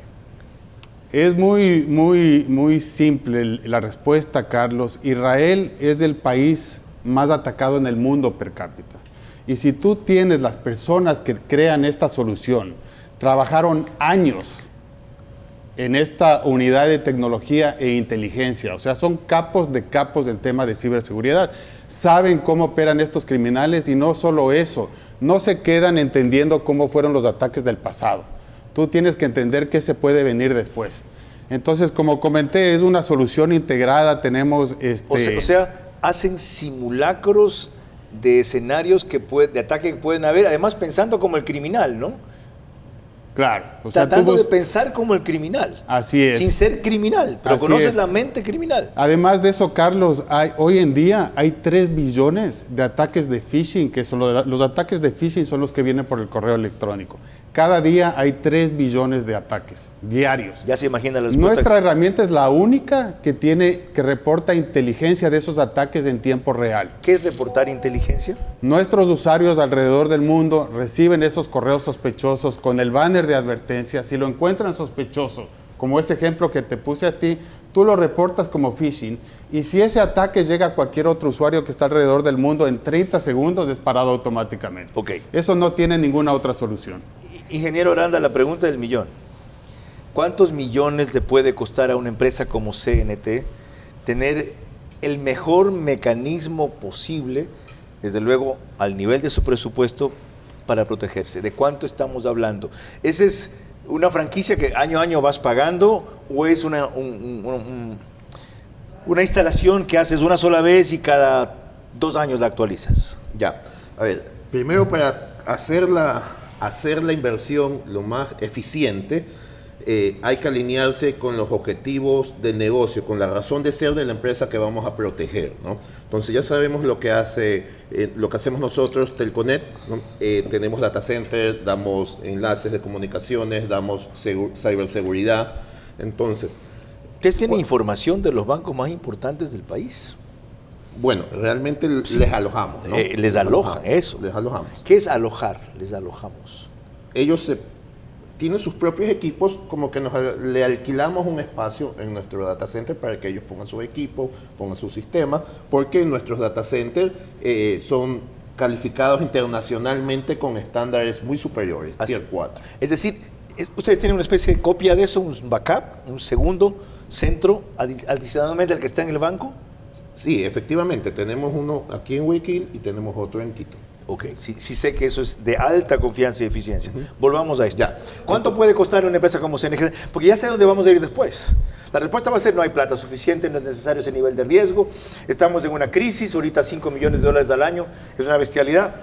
Es muy simple la respuesta, Carlos. Israel es el país más atacado en el mundo per cápita. Y si tú tienes las personas que crean esta solución, trabajaron años en esta unidad de tecnología e inteligencia, o sea, son capos del tema de ciberseguridad, saben cómo operan estos criminales y no solo eso, no se quedan entendiendo cómo fueron los ataques del pasado. Tú tienes que entender qué se puede venir después. Entonces, como comenté, es una solución integrada, tenemos... O sea, hacen simulacros de escenarios de ataque que pueden haber, además pensando como el criminal, ¿no? Claro. O sea, tratando de pensar como el criminal. Así es. Sin ser criminal, pero Así conoces es. la mente criminal. Además de eso, Carlos, hoy en día hay 3 billones de ataques de phishing, que son los ataques de phishing son los que vienen por el correo electrónico. Cada día hay 3 billones de ataques diarios. Ya se imagina la respuesta. Nuestra herramienta es la única que reporta inteligencia de esos ataques en tiempo real. ¿Qué es reportar inteligencia? Nuestros usuarios alrededor del mundo reciben esos correos sospechosos con el banner de advertencia. Si lo encuentran sospechoso, como ese ejemplo que te puse a ti, tú lo reportas como phishing. Y si ese ataque llega a cualquier otro usuario que está alrededor del mundo, en 30 segundos es parado automáticamente. Okay. Eso no tiene ninguna otra solución. Ingeniero Aranda, la pregunta del millón. ¿Cuántos millones le puede costar a una empresa como CNT tener el mejor mecanismo posible, desde luego al nivel de su presupuesto, para protegerse? ¿De cuánto estamos hablando? ¿Esa es una franquicia que año a año vas pagando o es una instalación que haces una sola vez y cada 2 años la actualizas? Ya, a ver, primero para hacer la inversión lo más eficiente, hay que alinearse con los objetivos del negocio, con la razón de ser de la empresa que vamos a proteger, ¿no? Entonces ya sabemos lo que hacemos nosotros, Telconet, ¿no? Tenemos data center, damos enlaces de comunicaciones, damos ciberseguridad. Entonces, ¿ustedes tienen información de los bancos más importantes del país? Bueno, realmente sí. Les alojamos, ¿no? Les alojan, eso. Les alojamos. ¿Qué es alojar? Les alojamos. Ellos tienen sus propios equipos, como que le alquilamos un espacio en nuestro data center para que ellos pongan su equipo, pongan su sistema, porque nuestros data centers son calificados internacionalmente con estándares muy superiores, Tier 4. Es decir, ustedes tienen una especie de copia de eso, un backup, un segundo centro adicionalmente al que está en el banco. Sí, efectivamente, tenemos uno aquí en Guayaquil y tenemos otro en Quito. Ok, sí sé que eso es de alta confianza y eficiencia. Volvamos a esto. Ya. ¿Cuánto puede costar una empresa como CNG? Porque ya sé dónde vamos a ir después. La respuesta va a ser: no hay plata suficiente, no es necesario ese nivel de riesgo, estamos en una crisis, ahorita $5 millones al año, es una bestialidad.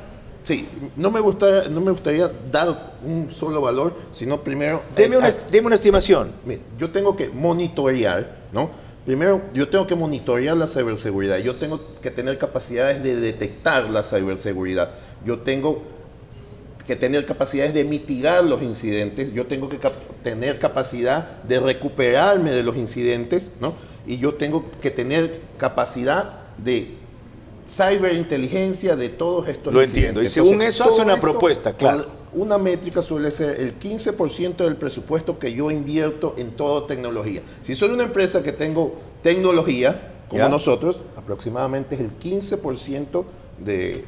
Sí, no me gustaría dar un solo valor, sino primero... Deme una estimación. Yo tengo que monitorear, ¿no? Primero, yo tengo que monitorear la ciberseguridad. Yo tengo que tener capacidades de detectar la ciberseguridad. Yo tengo que tener capacidades de mitigar los incidentes. Yo tengo que tener capacidad de recuperarme de los incidentes, ¿no? Y yo tengo que tener capacidad de ciberinteligencia de todos estos Lo incidentes. Entiendo. Y según entonces, eso hace una propuesta, claro. Una métrica suele ser el 15% del presupuesto que yo invierto en toda tecnología. Si soy una empresa que tengo tecnología, como nosotros, aproximadamente es el 15% de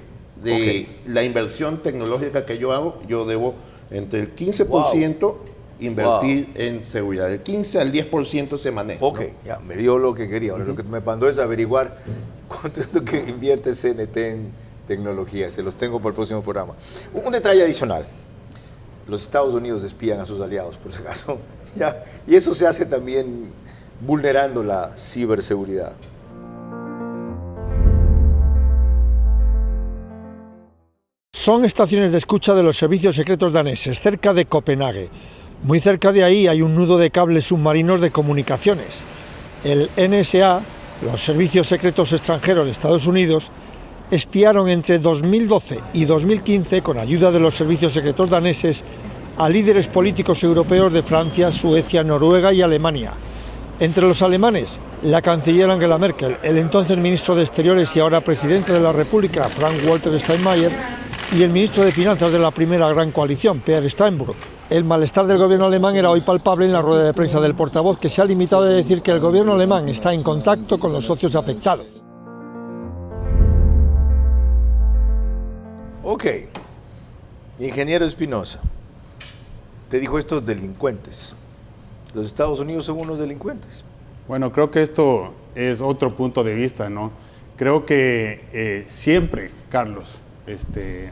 la inversión tecnológica que yo hago. Yo debo entre el 15% invertir en seguridad. Del 15 al 10% se maneja. Ok, ¿no? Ya, me dio lo que quería. Ahora lo que me mandó es averiguar cuánto es lo que invierte CNT en tecnología. Se los tengo para el próximo programa. Un detalle adicional. Los Estados Unidos espían a sus aliados, por si acaso. ¿Ya? Y eso se hace también vulnerando la ciberseguridad. Son estaciones de escucha de los servicios secretos daneses, cerca de Copenhague. Muy cerca de ahí hay un nudo de cables submarinos de comunicaciones. El NSA, los servicios secretos extranjeros de Estados Unidos, espiaron entre 2012 y 2015, con ayuda de los servicios secretos daneses, a líderes políticos europeos de Francia, Suecia, Noruega y Alemania. Entre los alemanes, la canciller Angela Merkel, el entonces ministro de Exteriores y ahora presidente de la República, Frank-Walter Steinmeier, y el ministro de Finanzas de la primera gran coalición, Peer Steinbrück. El malestar del gobierno alemán era hoy palpable en la rueda de prensa del portavoz, que se ha limitado a decir que el gobierno alemán está en contacto con los socios afectados. Ok, ingeniero Espinosa, te dijo estos delincuentes. ¿Los Estados Unidos son unos delincuentes? Bueno, creo que esto es otro punto de vista, ¿no? Creo que siempre, Carlos,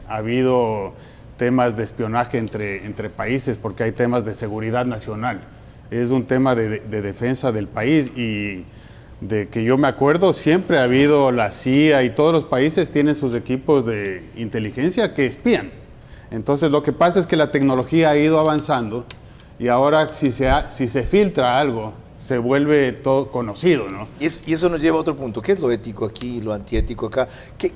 ha habido temas de espionaje entre países porque hay temas de seguridad nacional. es un tema de defensa del país, y de que yo me acuerdo siempre ha habido la CIA y todos los países tienen sus equipos de inteligencia que espían. Entonces lo que pasa es que la tecnología ha ido avanzando y ahora si se filtra algo, se vuelve todo conocido, ¿no? Y eso nos lleva a otro punto. ¿Qué es lo ético aquí y lo antiético acá?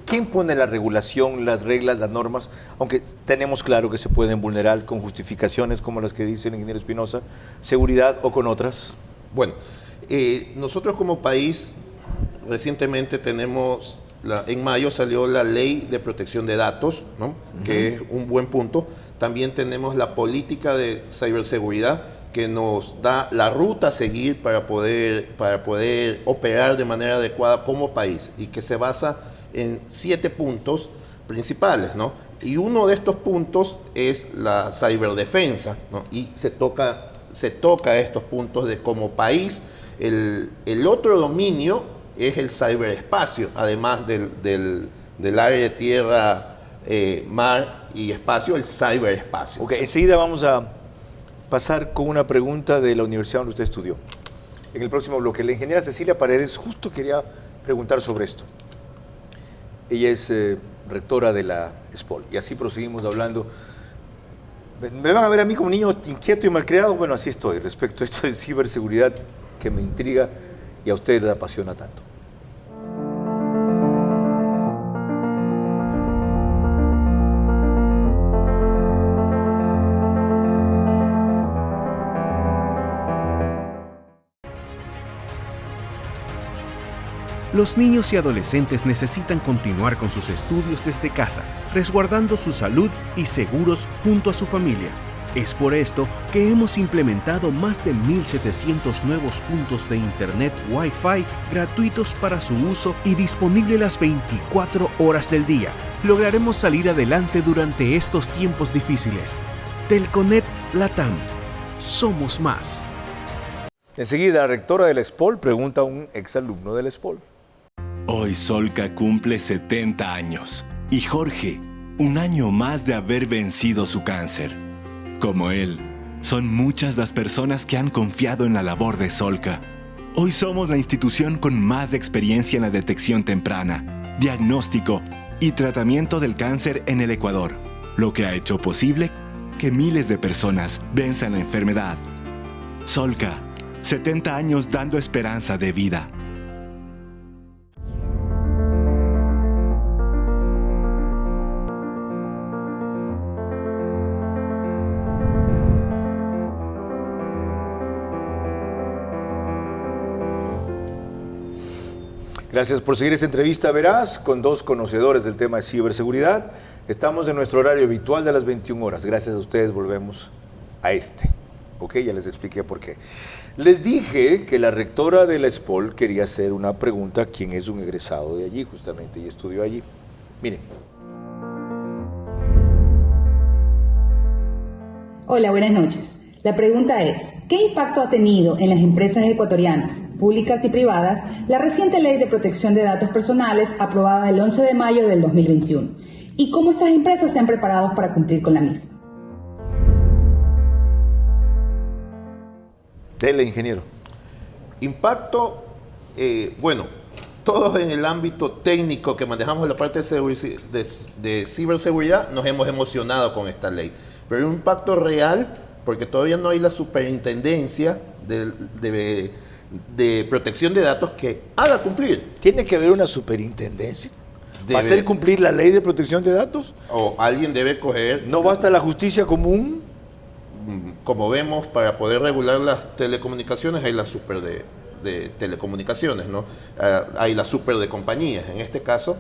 ¿Quién pone la regulación, las reglas, las normas? Aunque tenemos claro que se pueden vulnerar con justificaciones como las que dice el ingeniero Espinosa, seguridad o con otras. Bueno, nosotros como país recientemente tenemos, en mayo salió la Ley de Protección de Datos, ¿no? Que es un buen punto. También tenemos la política de ciberseguridad, que nos da la ruta a seguir para poder operar de manera adecuada como país, y que se basa en 7 puntos principales, ¿no? Y uno de estos puntos es la ciberdefensa, ¿no? Y se toca estos puntos de como país. El otro dominio es el ciberespacio, además del aire, tierra, mar y espacio, el ciberespacio. Ok, enseguida vamos a pasar con una pregunta de la universidad donde usted estudió. En el próximo bloque, la ingeniera Cecilia Paredes justo quería preguntar sobre esto. Ella es rectora de la ESPOL y así proseguimos hablando. ¿Me van a ver a mí como niño inquieto y malcriado? Bueno, así estoy respecto a esto de ciberseguridad que me intriga y a ustedes les apasiona tanto. Los niños y adolescentes necesitan continuar con sus estudios desde casa, resguardando su salud y seguros junto a su familia. Es por esto que hemos implementado más de 1.700 nuevos puntos de Internet Wi-Fi gratuitos para su uso y disponible las 24 horas del día. Lograremos salir adelante durante estos tiempos difíciles. Telconet Latam. Somos más. Enseguida, la rectora de la ESPOL pregunta a un exalumno de la ESPOL. Hoy Solca cumple 70 años y Jorge, un año más de haber vencido su cáncer. Como él, son muchas las personas que han confiado en la labor de Solca. Hoy somos la institución con más experiencia en la detección temprana, diagnóstico y tratamiento del cáncer en el Ecuador, lo que ha hecho posible que miles de personas venzan la enfermedad. Solca, 70 años dando esperanza de vida. Gracias por seguir esta entrevista veraz con dos conocedores del tema de ciberseguridad. Estamos en nuestro horario habitual de las 21 horas. Gracias a ustedes volvemos a este. Ok, ya les expliqué por qué. Les dije que la rectora de la ESPOL quería hacer una pregunta a quien es un egresado de allí justamente y estudió allí. Miren. Hola, buenas noches. La pregunta es, ¿qué impacto ha tenido en las empresas ecuatorianas, públicas y privadas, la reciente Ley de Protección de Datos Personales aprobada el 11 de mayo del 2021? ¿Y cómo estas empresas se han preparado para cumplir con la misma? Dele, ingeniero. Impacto, bueno, todos en el ámbito técnico que manejamos la parte de ciberseguridad nos hemos emocionado con esta ley. Pero hay un impacto real porque todavía no hay la superintendencia de protección de datos que haga cumplir. ¿Tiene que haber una superintendencia para hacer cumplir la ley de protección de datos? O alguien debe coger... ¿No basta la justicia común? Como vemos, para poder regular las telecomunicaciones hay la super de telecomunicaciones, ¿no? Hay la super de compañías. En este caso,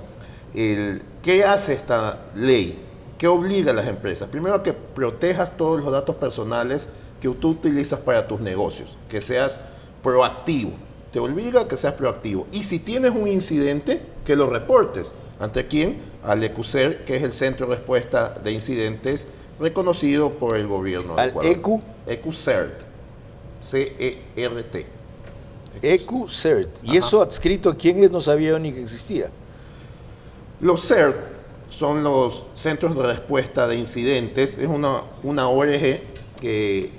¿qué hace esta ley? ¿Qué obliga a las empresas? Primero, a que protejas todos los datos personales que tú utilizas para tus negocios, que seas proactivo. Te obliga a que seas proactivo. Y si tienes un incidente, que lo reportes. ¿Ante quién? Al ECUCER, que es el Centro de Respuesta de Incidentes reconocido por el gobierno de Ecuador. ¿ECU? ECUCERT. C-E-R-T. ECUCERT. ¿Y eso adscrito a quién es? No sabía ni que existía. Los CERT son los Centros de Respuesta de Incidentes. Es una ONG que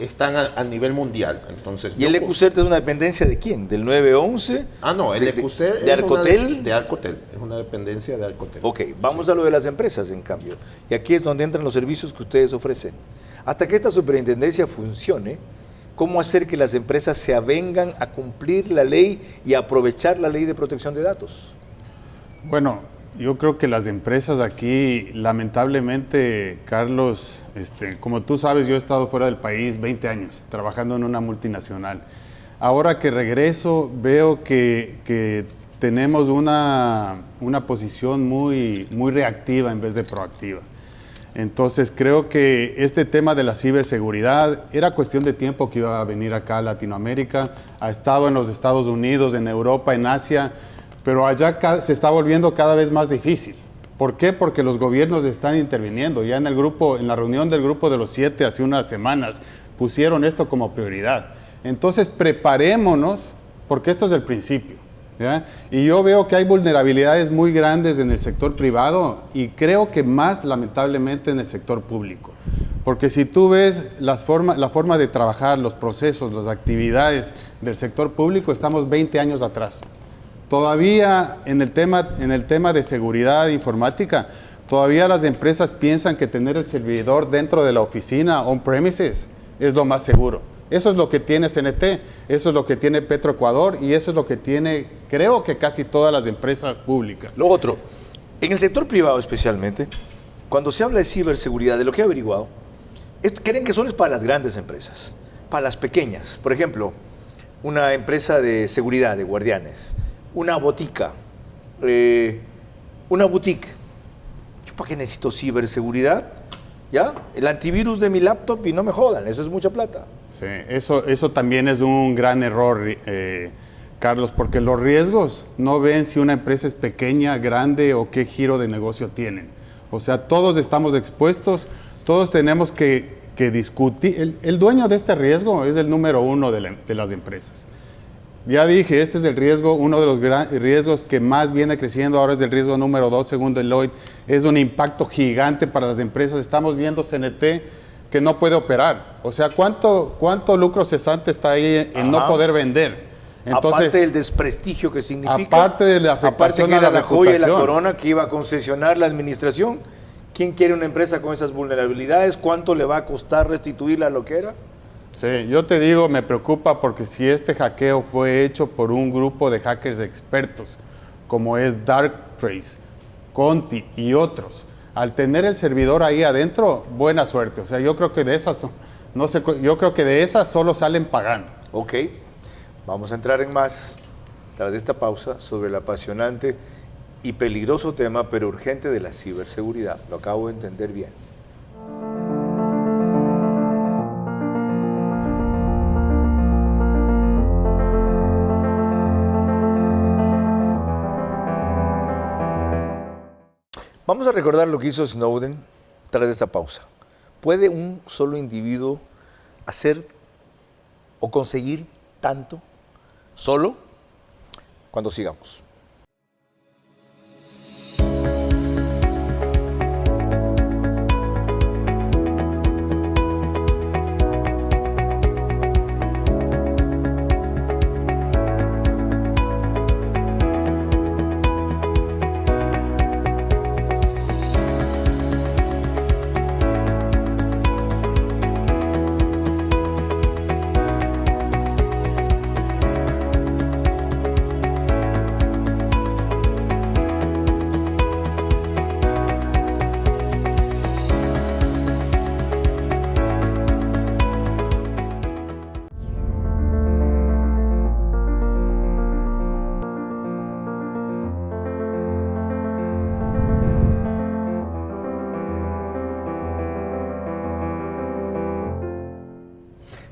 están a nivel mundial. Entonces, ¿y el EcuCert es una dependencia de quién? ¿Del 911? Ah, no, el EcuCert ¿De Arcotel? De Arcotel, es una dependencia de Arcotel. Ok, vamos a lo de las empresas, en cambio. Y aquí es donde entran los servicios que ustedes ofrecen. Hasta que esta superintendencia funcione, ¿cómo hacer que las empresas se avengan a cumplir la ley y a aprovechar la ley de protección de datos? Bueno, yo creo que las empresas aquí, lamentablemente, Carlos, como tú sabes, yo he estado fuera del país 20 años, trabajando en una multinacional. Ahora que regreso, veo que tenemos una posición muy reactiva en vez de proactiva. Entonces creo que este tema de la ciberseguridad era cuestión de tiempo que iba a venir acá a Latinoamérica, ha estado en los Estados Unidos, en Europa, en Asia, pero allá se está volviendo cada vez más difícil. ¿Por qué? Porque los gobiernos están interviniendo. Ya en la reunión del grupo de los 7 hace unas semanas pusieron esto como prioridad. Entonces preparémonos, porque esto es el principio. ¿Ya? Y yo veo que hay vulnerabilidades muy grandes en el sector privado y creo que más lamentablemente en el sector público. Porque si tú ves la forma de trabajar, los procesos, las actividades del sector público, estamos 20 años atrás. Todavía en el tema de seguridad informática, todavía las empresas piensan que tener el servidor dentro de la oficina on-premises es lo más seguro. Eso es lo que tiene CNT, eso es lo que tiene Petroecuador y eso es lo que tiene, creo que casi todas las empresas públicas. Lo otro, en el sector privado especialmente, cuando se habla de ciberseguridad, de lo que he averiguado, creen que solo es para las grandes empresas, para las pequeñas. Por ejemplo, una empresa de seguridad, de guardianes, una botica, una boutique. ¿Yo para qué necesito ciberseguridad? ¿Ya? El antivirus de mi laptop y no me jodan, eso es mucha plata. Sí, eso también es un gran error, Carlos, porque los riesgos no ven si una empresa es pequeña, grande o qué giro de negocio tienen. O sea, todos estamos expuestos, todos tenemos que discutir. El dueño de este riesgo es el número 1 de las empresas. Ya dije, este es el riesgo, uno de los riesgos que más viene creciendo, ahora es el riesgo número 2, según Deloitte. Es un impacto gigante para las empresas. Estamos viendo CNT que no puede operar. O sea, ¿cuánto lucro cesante está ahí en no poder vender? Entonces, aparte del desprestigio que significa, aparte de la afectación que era la joya y la reputación. corona que iba a concesionar la administración, ¿quién quiere una empresa con esas vulnerabilidades? ¿Cuánto le va a costar restituirla a lo que era? Sí, yo te digo, me preocupa porque si este hackeo fue hecho por un grupo de hackers expertos, como es Darktrace, Conti y otros, al tener el servidor ahí adentro, buena suerte. O sea, yo creo que de esas, yo creo que de esas solo salen pagando. Ok, vamos a entrar en más, tras esta pausa, sobre el apasionante y peligroso tema, pero urgente, de la ciberseguridad. Lo acabo de entender bien. Vamos a recordar lo que hizo Snowden tras esta pausa. ¿Puede un solo individuo hacer o conseguir tanto solo? Cuando sigamos.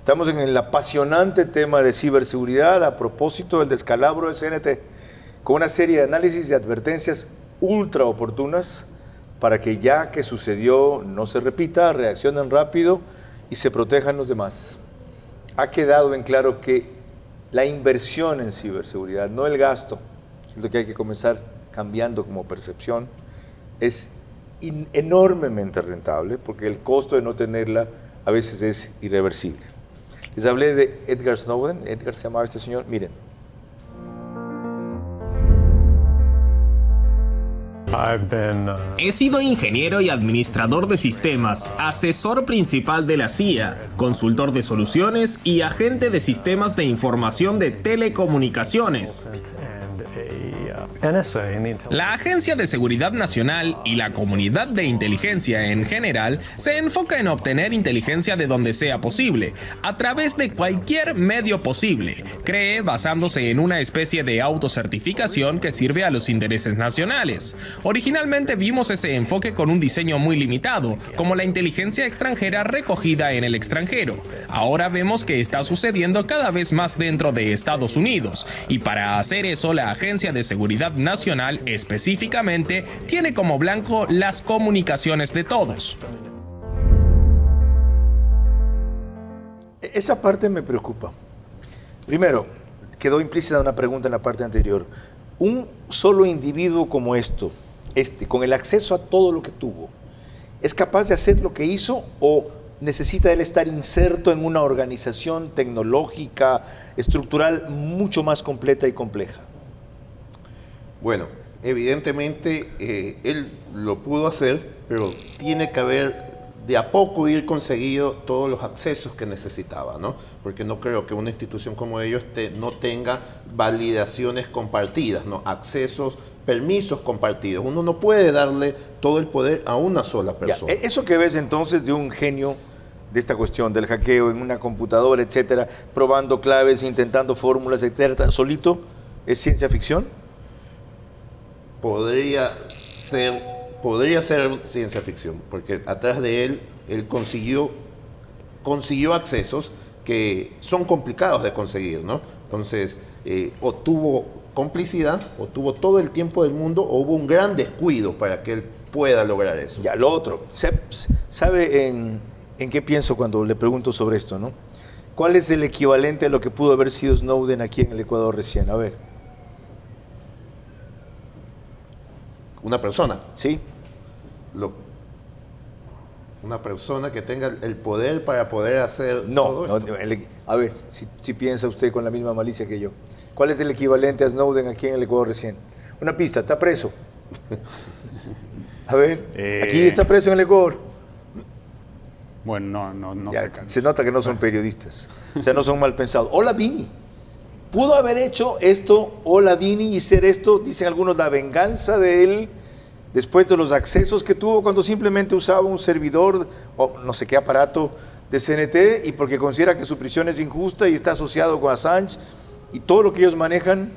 Estamos en el apasionante tema de ciberseguridad a propósito del descalabro de CNT, con una serie de análisis y advertencias ultra oportunas para que ya que sucedió no se repita, reaccionen rápido y se protejan los demás. Ha quedado en claro que la inversión en ciberseguridad, no el gasto, es lo que hay que comenzar cambiando como percepción, es enormemente rentable porque el costo de no tenerla a veces es irreversible. Les hablé de Edward Snowden. Edward se llamaba este señor. Miren. He sido ingeniero y administrador de sistemas, asesor principal de la CIA, consultor de soluciones y agente de sistemas de información de telecomunicaciones. La Agencia de Seguridad Nacional y la comunidad de inteligencia en general se enfoca en obtener inteligencia de donde sea posible, a través de cualquier medio posible, cree basándose en una especie de autocertificación que sirve a los intereses nacionales. Originalmente vimos ese enfoque con un diseño muy limitado, como la inteligencia extranjera recogida en el extranjero. Ahora vemos que está sucediendo cada vez más dentro de Estados Unidos, y para hacer eso la Agencia de Seguridad Nacional específicamente tiene como blanco las comunicaciones de todos. Esa parte me preocupa. Primero, quedó implícita una pregunta en la parte anterior. Un solo individuo como con el acceso a todo lo que tuvo, ¿es capaz de hacer lo que hizo o necesita él estar inserto en una organización tecnológica, estructural, mucho más completa y compleja? Bueno, evidentemente él lo pudo hacer, pero tiene que haber de a poco ir conseguido todos los accesos que necesitaba, ¿no? Porque no creo que una institución como ellos no tenga validaciones compartidas, ¿no? Accesos, permisos compartidos. Uno no puede darle todo el poder a una sola persona. Ya, eso que ves entonces de un genio de esta cuestión del hackeo en una computadora, etcétera, probando claves, intentando fórmulas, etcétera, solito, ¿es ciencia ficción? Podría ser ciencia ficción, porque atrás de él consiguió accesos que son complicados de conseguir, ¿no? Entonces, o tuvo complicidad, o tuvo todo el tiempo del mundo, o hubo un gran descuido para que él pueda lograr eso. Ya, lo otro, ¿sabe en qué pienso cuando le pregunto sobre esto, no? ¿Cuál es el equivalente a lo que pudo haber sido Snowden aquí en el Ecuador recién? A ver. ¿Una persona? Sí. Una persona que tenga el poder para poder hacer todo esto. A ver, si piensa usted con la misma malicia que yo. ¿Cuál es el equivalente a Snowden aquí en el Ecuador recién? Una pista, está preso. A ver, aquí está preso en el Ecuador. Bueno, no ya, se nota que no son periodistas, o sea, no son mal pensados. Hola, Vini. Pudo haber hecho esto, Hola Vini, y ser esto, dicen algunos, la venganza de él después de los accesos que tuvo cuando simplemente usaba un servidor o no sé qué aparato de CNT y porque considera que su prisión es injusta y está asociado con Assange y todo lo que ellos manejan.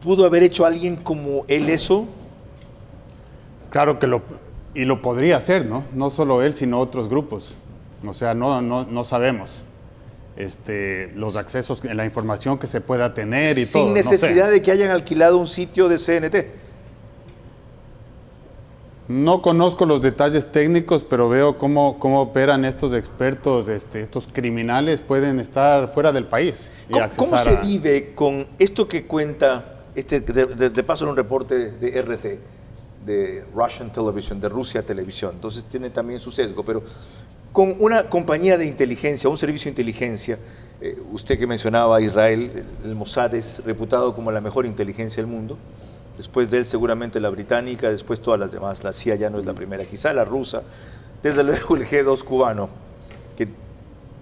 ¿Pudo haber hecho alguien como él eso? Claro que lo podría hacer, ¿no? No solo él, sino otros grupos. O sea, no sabemos. Los accesos en la información que se pueda tener y todo. Sin necesidad de que hayan alquilado un sitio de CNT. No conozco los detalles técnicos, pero veo cómo operan estos expertos, estos criminales pueden estar fuera del país. ¿Cómo se vive con esto que cuenta, de paso en un reporte de RT, de Russian Television, de Rusia Televisión, entonces tiene también su sesgo, pero con una compañía de inteligencia, un servicio de inteligencia, usted que mencionaba a Israel, el Mossad es reputado como la mejor inteligencia del mundo, después de él seguramente la británica, después todas las demás, la CIA ya no es la primera, quizá la rusa, desde luego el G2 cubano, que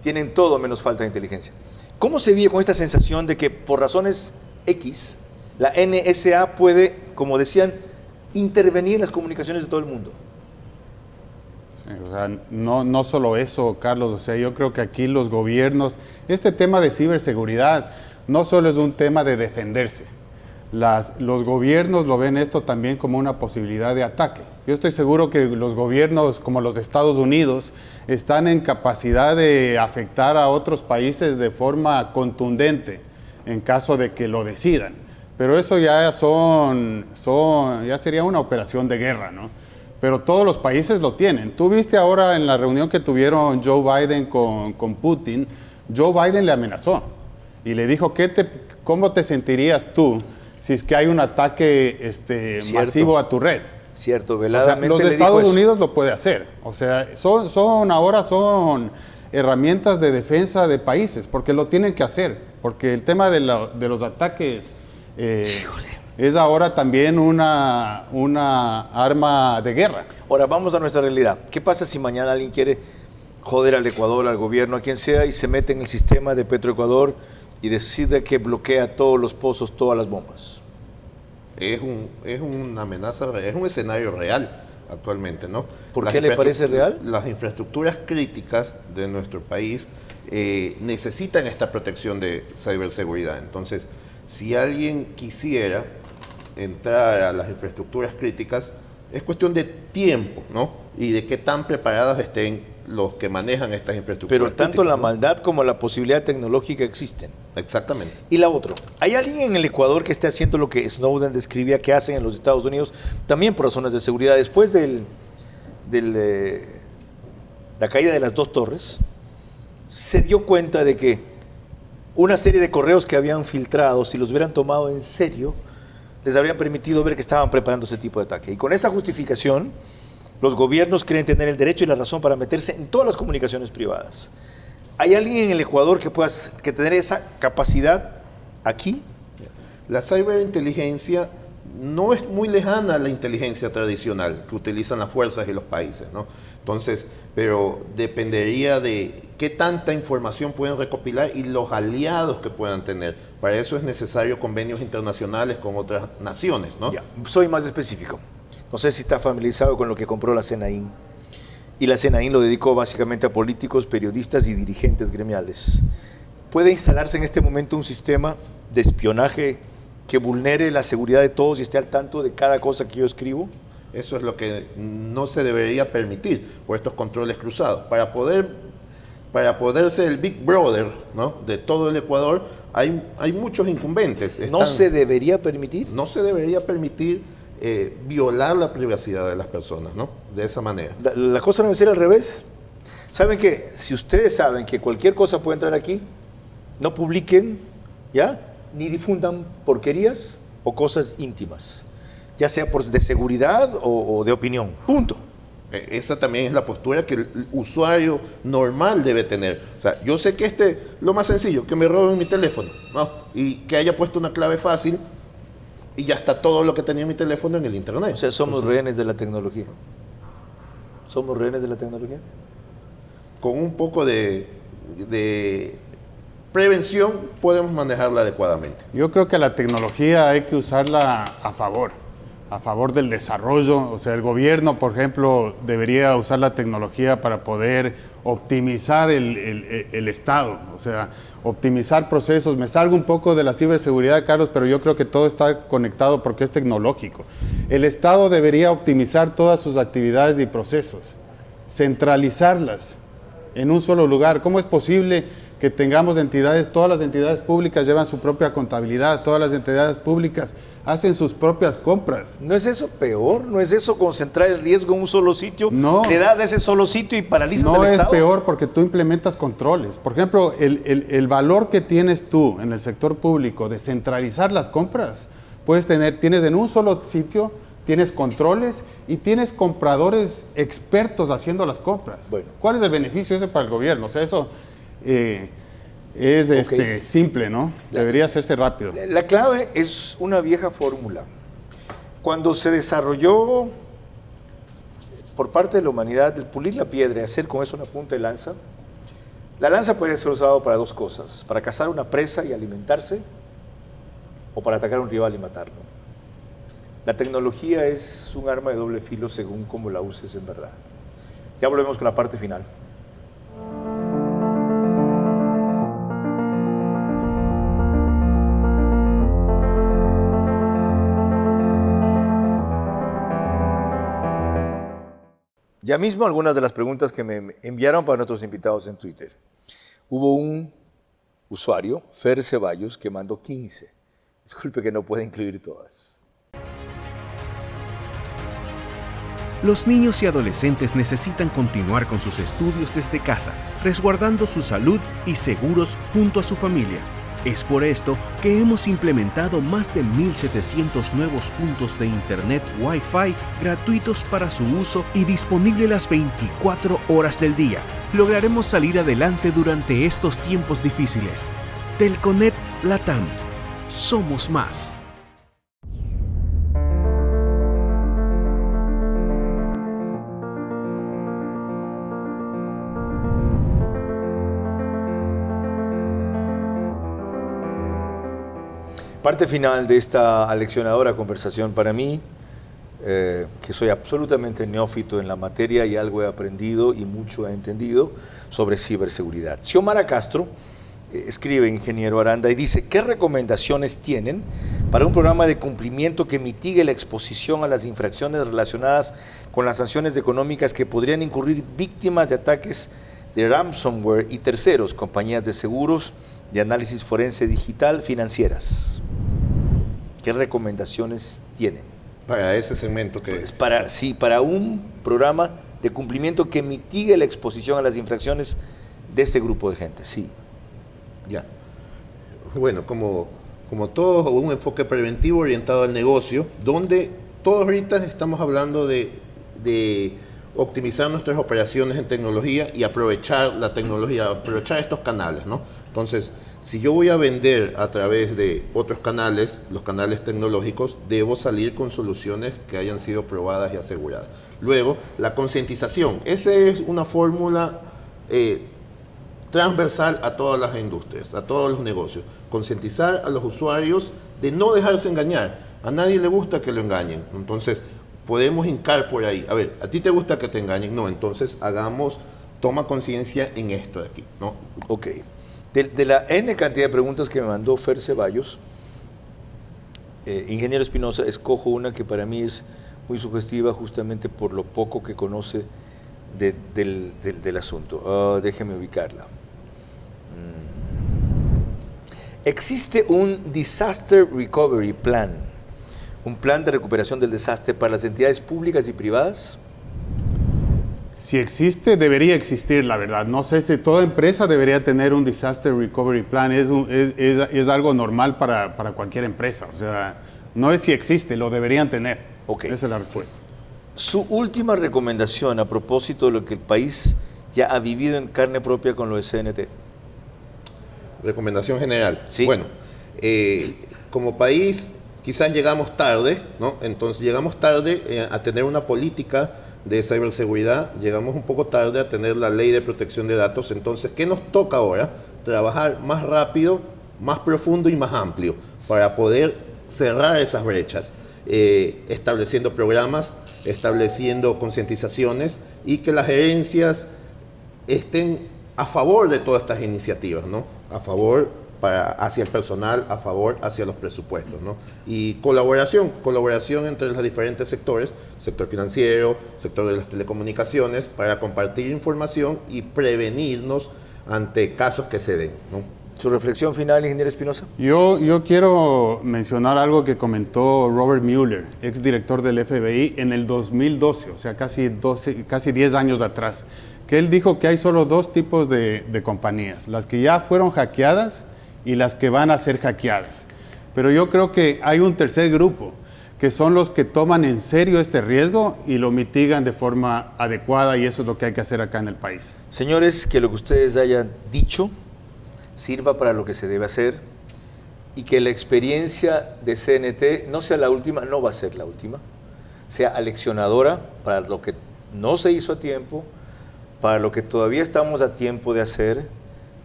tienen todo menos falta de inteligencia. ¿Cómo se vive con esta sensación de que por razones X, la NSA puede, como decían, intervenir en las comunicaciones de todo el mundo? O sea, no solo eso, Carlos, o sea, yo creo que aquí los gobiernos, este tema de ciberseguridad no solo es un tema de defenderse, los gobiernos lo ven esto también como una posibilidad de ataque. Yo estoy seguro que los gobiernos como los de Estados Unidos están en capacidad de afectar a otros países de forma contundente en caso de que lo decidan, pero eso ya ya sería una operación de guerra, ¿no? Pero todos los países lo tienen. Tú viste ahora en la reunión que tuvieron Joe Biden con Putin, Joe Biden le amenazó y le dijo, ¿cómo te sentirías tú si es que hay un ataque masivo a tu red? Cierto, veladamente. O sea, los de Estados Unidos lo puede hacer. O sea, son herramientas de defensa de países, porque lo tienen que hacer, porque el tema de los ataques es ahora también una arma de guerra. Ahora vamos a nuestra realidad. ¿Qué pasa si mañana alguien quiere joder al Ecuador, al gobierno, a quien sea, y se mete en el sistema de Petroecuador y decide que bloquea todos los pozos, todas las bombas? Es una amenaza, es un escenario real actualmente, ¿no? ¿Por qué le parece real? Las infraestructuras críticas de nuestro país necesitan esta protección de ciberseguridad. Entonces, si alguien quisiera entrar a las infraestructuras críticas, es cuestión de tiempo, ¿no? Y de qué tan preparados estén los que manejan estas infraestructuras. Pero tanto la maldad como la posibilidad tecnológica existen. Exactamente. Y la otra, ¿hay alguien en el Ecuador que esté haciendo lo que Snowden describía que hacen en los Estados Unidos, también por razones de seguridad? Después de la caída de las 2 torres, se dio cuenta de que una serie de correos que habían filtrado, si los hubieran tomado en serio, les habrían permitido ver que estaban preparando ese tipo de ataque. Y con esa justificación, los gobiernos creen tener el derecho y la razón para meterse en todas las comunicaciones privadas. ¿Hay alguien en el Ecuador que tener esa capacidad aquí? La ciberinteligencia no es muy lejana a la inteligencia tradicional que utilizan las fuerzas y los países, ¿no? Entonces, pero dependería de qué tanta información pueden recopilar y los aliados que puedan tener. Para eso es necesario convenios internacionales con otras naciones, ¿no? Ya, soy más específico. No sé si está familiarizado con lo que compró la CNAIN. Y la CNAIN lo dedicó básicamente a políticos, periodistas y dirigentes gremiales. ¿Puede instalarse en este momento un sistema de espionaje que vulnere la seguridad de todos y esté al tanto de cada cosa que yo escribo? Eso es lo que no se debería permitir por estos controles cruzados. Para poder ser el Big Brother, ¿no?, de todo el Ecuador, hay muchos incumbentes. ¿No se debería permitir? No se debería permitir violar la privacidad de las personas, ¿no? De esa manera. La cosa no debe ser al revés. ¿Saben qué? Si ustedes saben que cualquier cosa puede entrar aquí, no publiquen, ¿ya?, ni difundan porquerías o cosas íntimas, ya sea de seguridad o de opinión. Punto. Esa también es la postura que el usuario normal debe tener. O sea, yo sé que lo más sencillo, que me roben mi teléfono, ¿no?, y que haya puesto una clave fácil y ya está todo lo que tenía en mi teléfono en el internet. O sea, somos rehenes de la tecnología. ¿Somos rehenes de la tecnología? Con un poco de prevención podemos manejarla adecuadamente. Yo creo que la tecnología hay que usarla a favor del desarrollo. O sea, el gobierno, por ejemplo, debería usar la tecnología para poder optimizar el Estado, o sea, optimizar procesos. Me salgo un poco de la ciberseguridad, Carlos, pero yo creo que todo está conectado porque es tecnológico. El Estado debería optimizar todas sus actividades y procesos, centralizarlas en un solo lugar. ¿Cómo es posible que tengamos entidades, todas las entidades públicas llevan su propia contabilidad, todas las entidades públicas hacen sus propias compras? ¿No es eso peor? ¿No es eso concentrar el riesgo en un solo sitio? No. Le das a ese solo sitio y paralizas el Estado. No es peor porque tú implementas controles. Por ejemplo, el valor que tienes tú en el sector público de centralizar las compras, tienes en un solo sitio, tienes controles y tienes compradores expertos haciendo las compras. Bueno. ¿Cuál es el beneficio ese para el gobierno? O sea, eso es simple, ¿no? Debería hacerse rápido. La clave es una vieja fórmula. Cuando se desarrolló por parte de la humanidad el pulir la piedra y hacer con eso una punta de lanza, la lanza podría ser usada para 2 cosas: para cazar una presa y alimentarse, o para atacar a un rival y matarlo. La tecnología es un arma de doble filo según cómo la uses en verdad. Ya volvemos con la parte final. Ya mismo algunas de las preguntas que me enviaron para nuestros invitados en Twitter. Hubo un usuario, Fer Ceballos, que mandó 15. Disculpe que no pueda incluir todas. Los niños y adolescentes necesitan continuar con sus estudios desde casa, resguardando su salud y seguros junto a su familia. Es por esto que hemos implementado más de 1.700 nuevos puntos de Internet Wi-Fi gratuitos para su uso y disponible las 24 horas del día. Lograremos salir adelante durante estos tiempos difíciles. Telconet Latam. Somos más. Parte final de esta aleccionadora conversación para mí, que soy absolutamente neófito en la materia y algo he aprendido y mucho he entendido sobre ciberseguridad. Xiomara Castro escribe, ingeniero Aranda, y dice, ¿qué recomendaciones tienen para un programa de cumplimiento que mitigue la exposición a las infracciones relacionadas con las sanciones económicas que podrían incurrir víctimas de ataques de ransomware y terceros, compañías de seguros, de análisis forense digital, financieras? ¿Qué recomendaciones tienen? Para ese segmento que... Para un programa de cumplimiento que mitigue la exposición a las infracciones de este grupo de gente, sí. Ya. Bueno, como todo, un enfoque preventivo orientado al negocio, donde todos ahorita estamos hablando de optimizar nuestras operaciones en tecnología y aprovechar la tecnología, aprovechar estos canales, ¿no? Entonces, si yo voy a vender a través de otros canales, los canales tecnológicos, debo salir con soluciones que hayan sido probadas y aseguradas. Luego, la concientización. Esa es una fórmula transversal a todas las industrias, a todos los negocios. Concientizar a los usuarios de no dejarse engañar. A nadie le gusta que lo engañen. Entonces, podemos hincar por ahí. A ver, ¿a ti te gusta que te engañen? No, entonces toma conciencia en esto de aquí, ¿no? Ok. De la N cantidad de preguntas que me mandó Fer Ceballos, ingeniero Espinosa, escojo una que para mí es muy sugestiva justamente por lo poco que conoce del asunto. Déjeme ubicarla. ¿Existe un Disaster Recovery Plan? ¿Un plan de recuperación del desastre para las entidades públicas y privadas? Si existe, debería existir, la verdad. No sé si toda empresa debería tener un Disaster Recovery Plan. Es algo normal para cualquier empresa. O sea, no es si existe, lo deberían tener. Okay. Esa es la respuesta. Su última recomendación a propósito de lo que el país ya ha vivido en carne propia con lo de CNT. Recomendación general. Sí. Bueno, como país quizás llegamos tarde, ¿no? Entonces llegamos tarde a tener una política de ciberseguridad, llegamos un poco tarde a tener la ley de protección de datos. Entonces, ¿qué nos toca ahora? Trabajar más rápido, más profundo y más amplio para poder cerrar esas brechas, estableciendo programas, estableciendo concientizaciones y que las gerencias estén a favor de todas estas iniciativas, ¿no? A favor hacia el personal, a favor hacia los presupuestos, ¿no? Y colaboración entre los diferentes sectores, sector financiero, sector de las telecomunicaciones, para compartir información y prevenirnos ante casos que se den, ¿no? ¿Su reflexión final, ingeniero Espinosa? Yo quiero mencionar algo que comentó Robert Mueller, exdirector del FBI, en el 2012, o sea, casi 10 años atrás, que él dijo que hay solo dos tipos de compañías, las que ya fueron hackeadas y las que van a ser hackeadas. Pero yo creo que hay un tercer grupo, que son los que toman en serio este riesgo y lo mitigan de forma adecuada, y eso es lo que hay que hacer acá en el país. Señores, que lo que ustedes hayan dicho sirva para lo que se debe hacer y que la experiencia de CNT no sea la última, no va a ser la última, sea aleccionadora para lo que no se hizo a tiempo, para lo que todavía estamos a tiempo de hacer,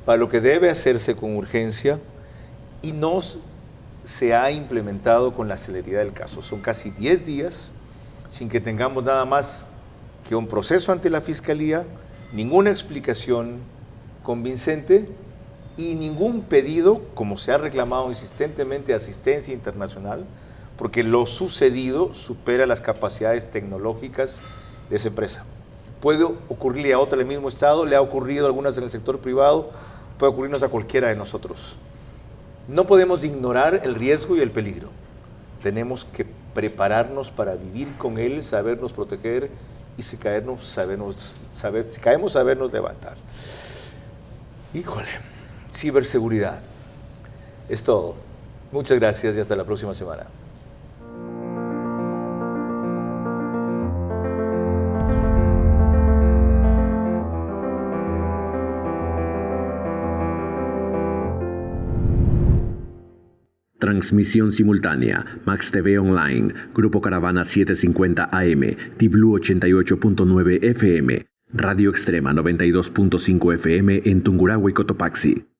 para lo que debe hacerse con urgencia y no se ha implementado con la celeridad del caso. Son casi 10 días sin que tengamos nada más que un proceso ante la Fiscalía, ninguna explicación convincente y ningún pedido, como se ha reclamado insistentemente, de asistencia internacional, porque lo sucedido supera las capacidades tecnológicas de esa empresa. Puede ocurrirle a otra en el mismo estado, le ha ocurrido a algunas en el sector privado, puede ocurrirnos a cualquiera de nosotros. No podemos ignorar el riesgo y el peligro. Tenemos que prepararnos para vivir con él, sabernos proteger y si caemos, sabernos levantar. Híjole, ciberseguridad. Es todo. Muchas gracias y hasta la próxima semana. Transmisión simultánea, Max TV Online, Grupo Caravana 750 AM, Tiblu 88.9 FM, Radio Extrema 92.5 FM en Tungurahua y Cotopaxi.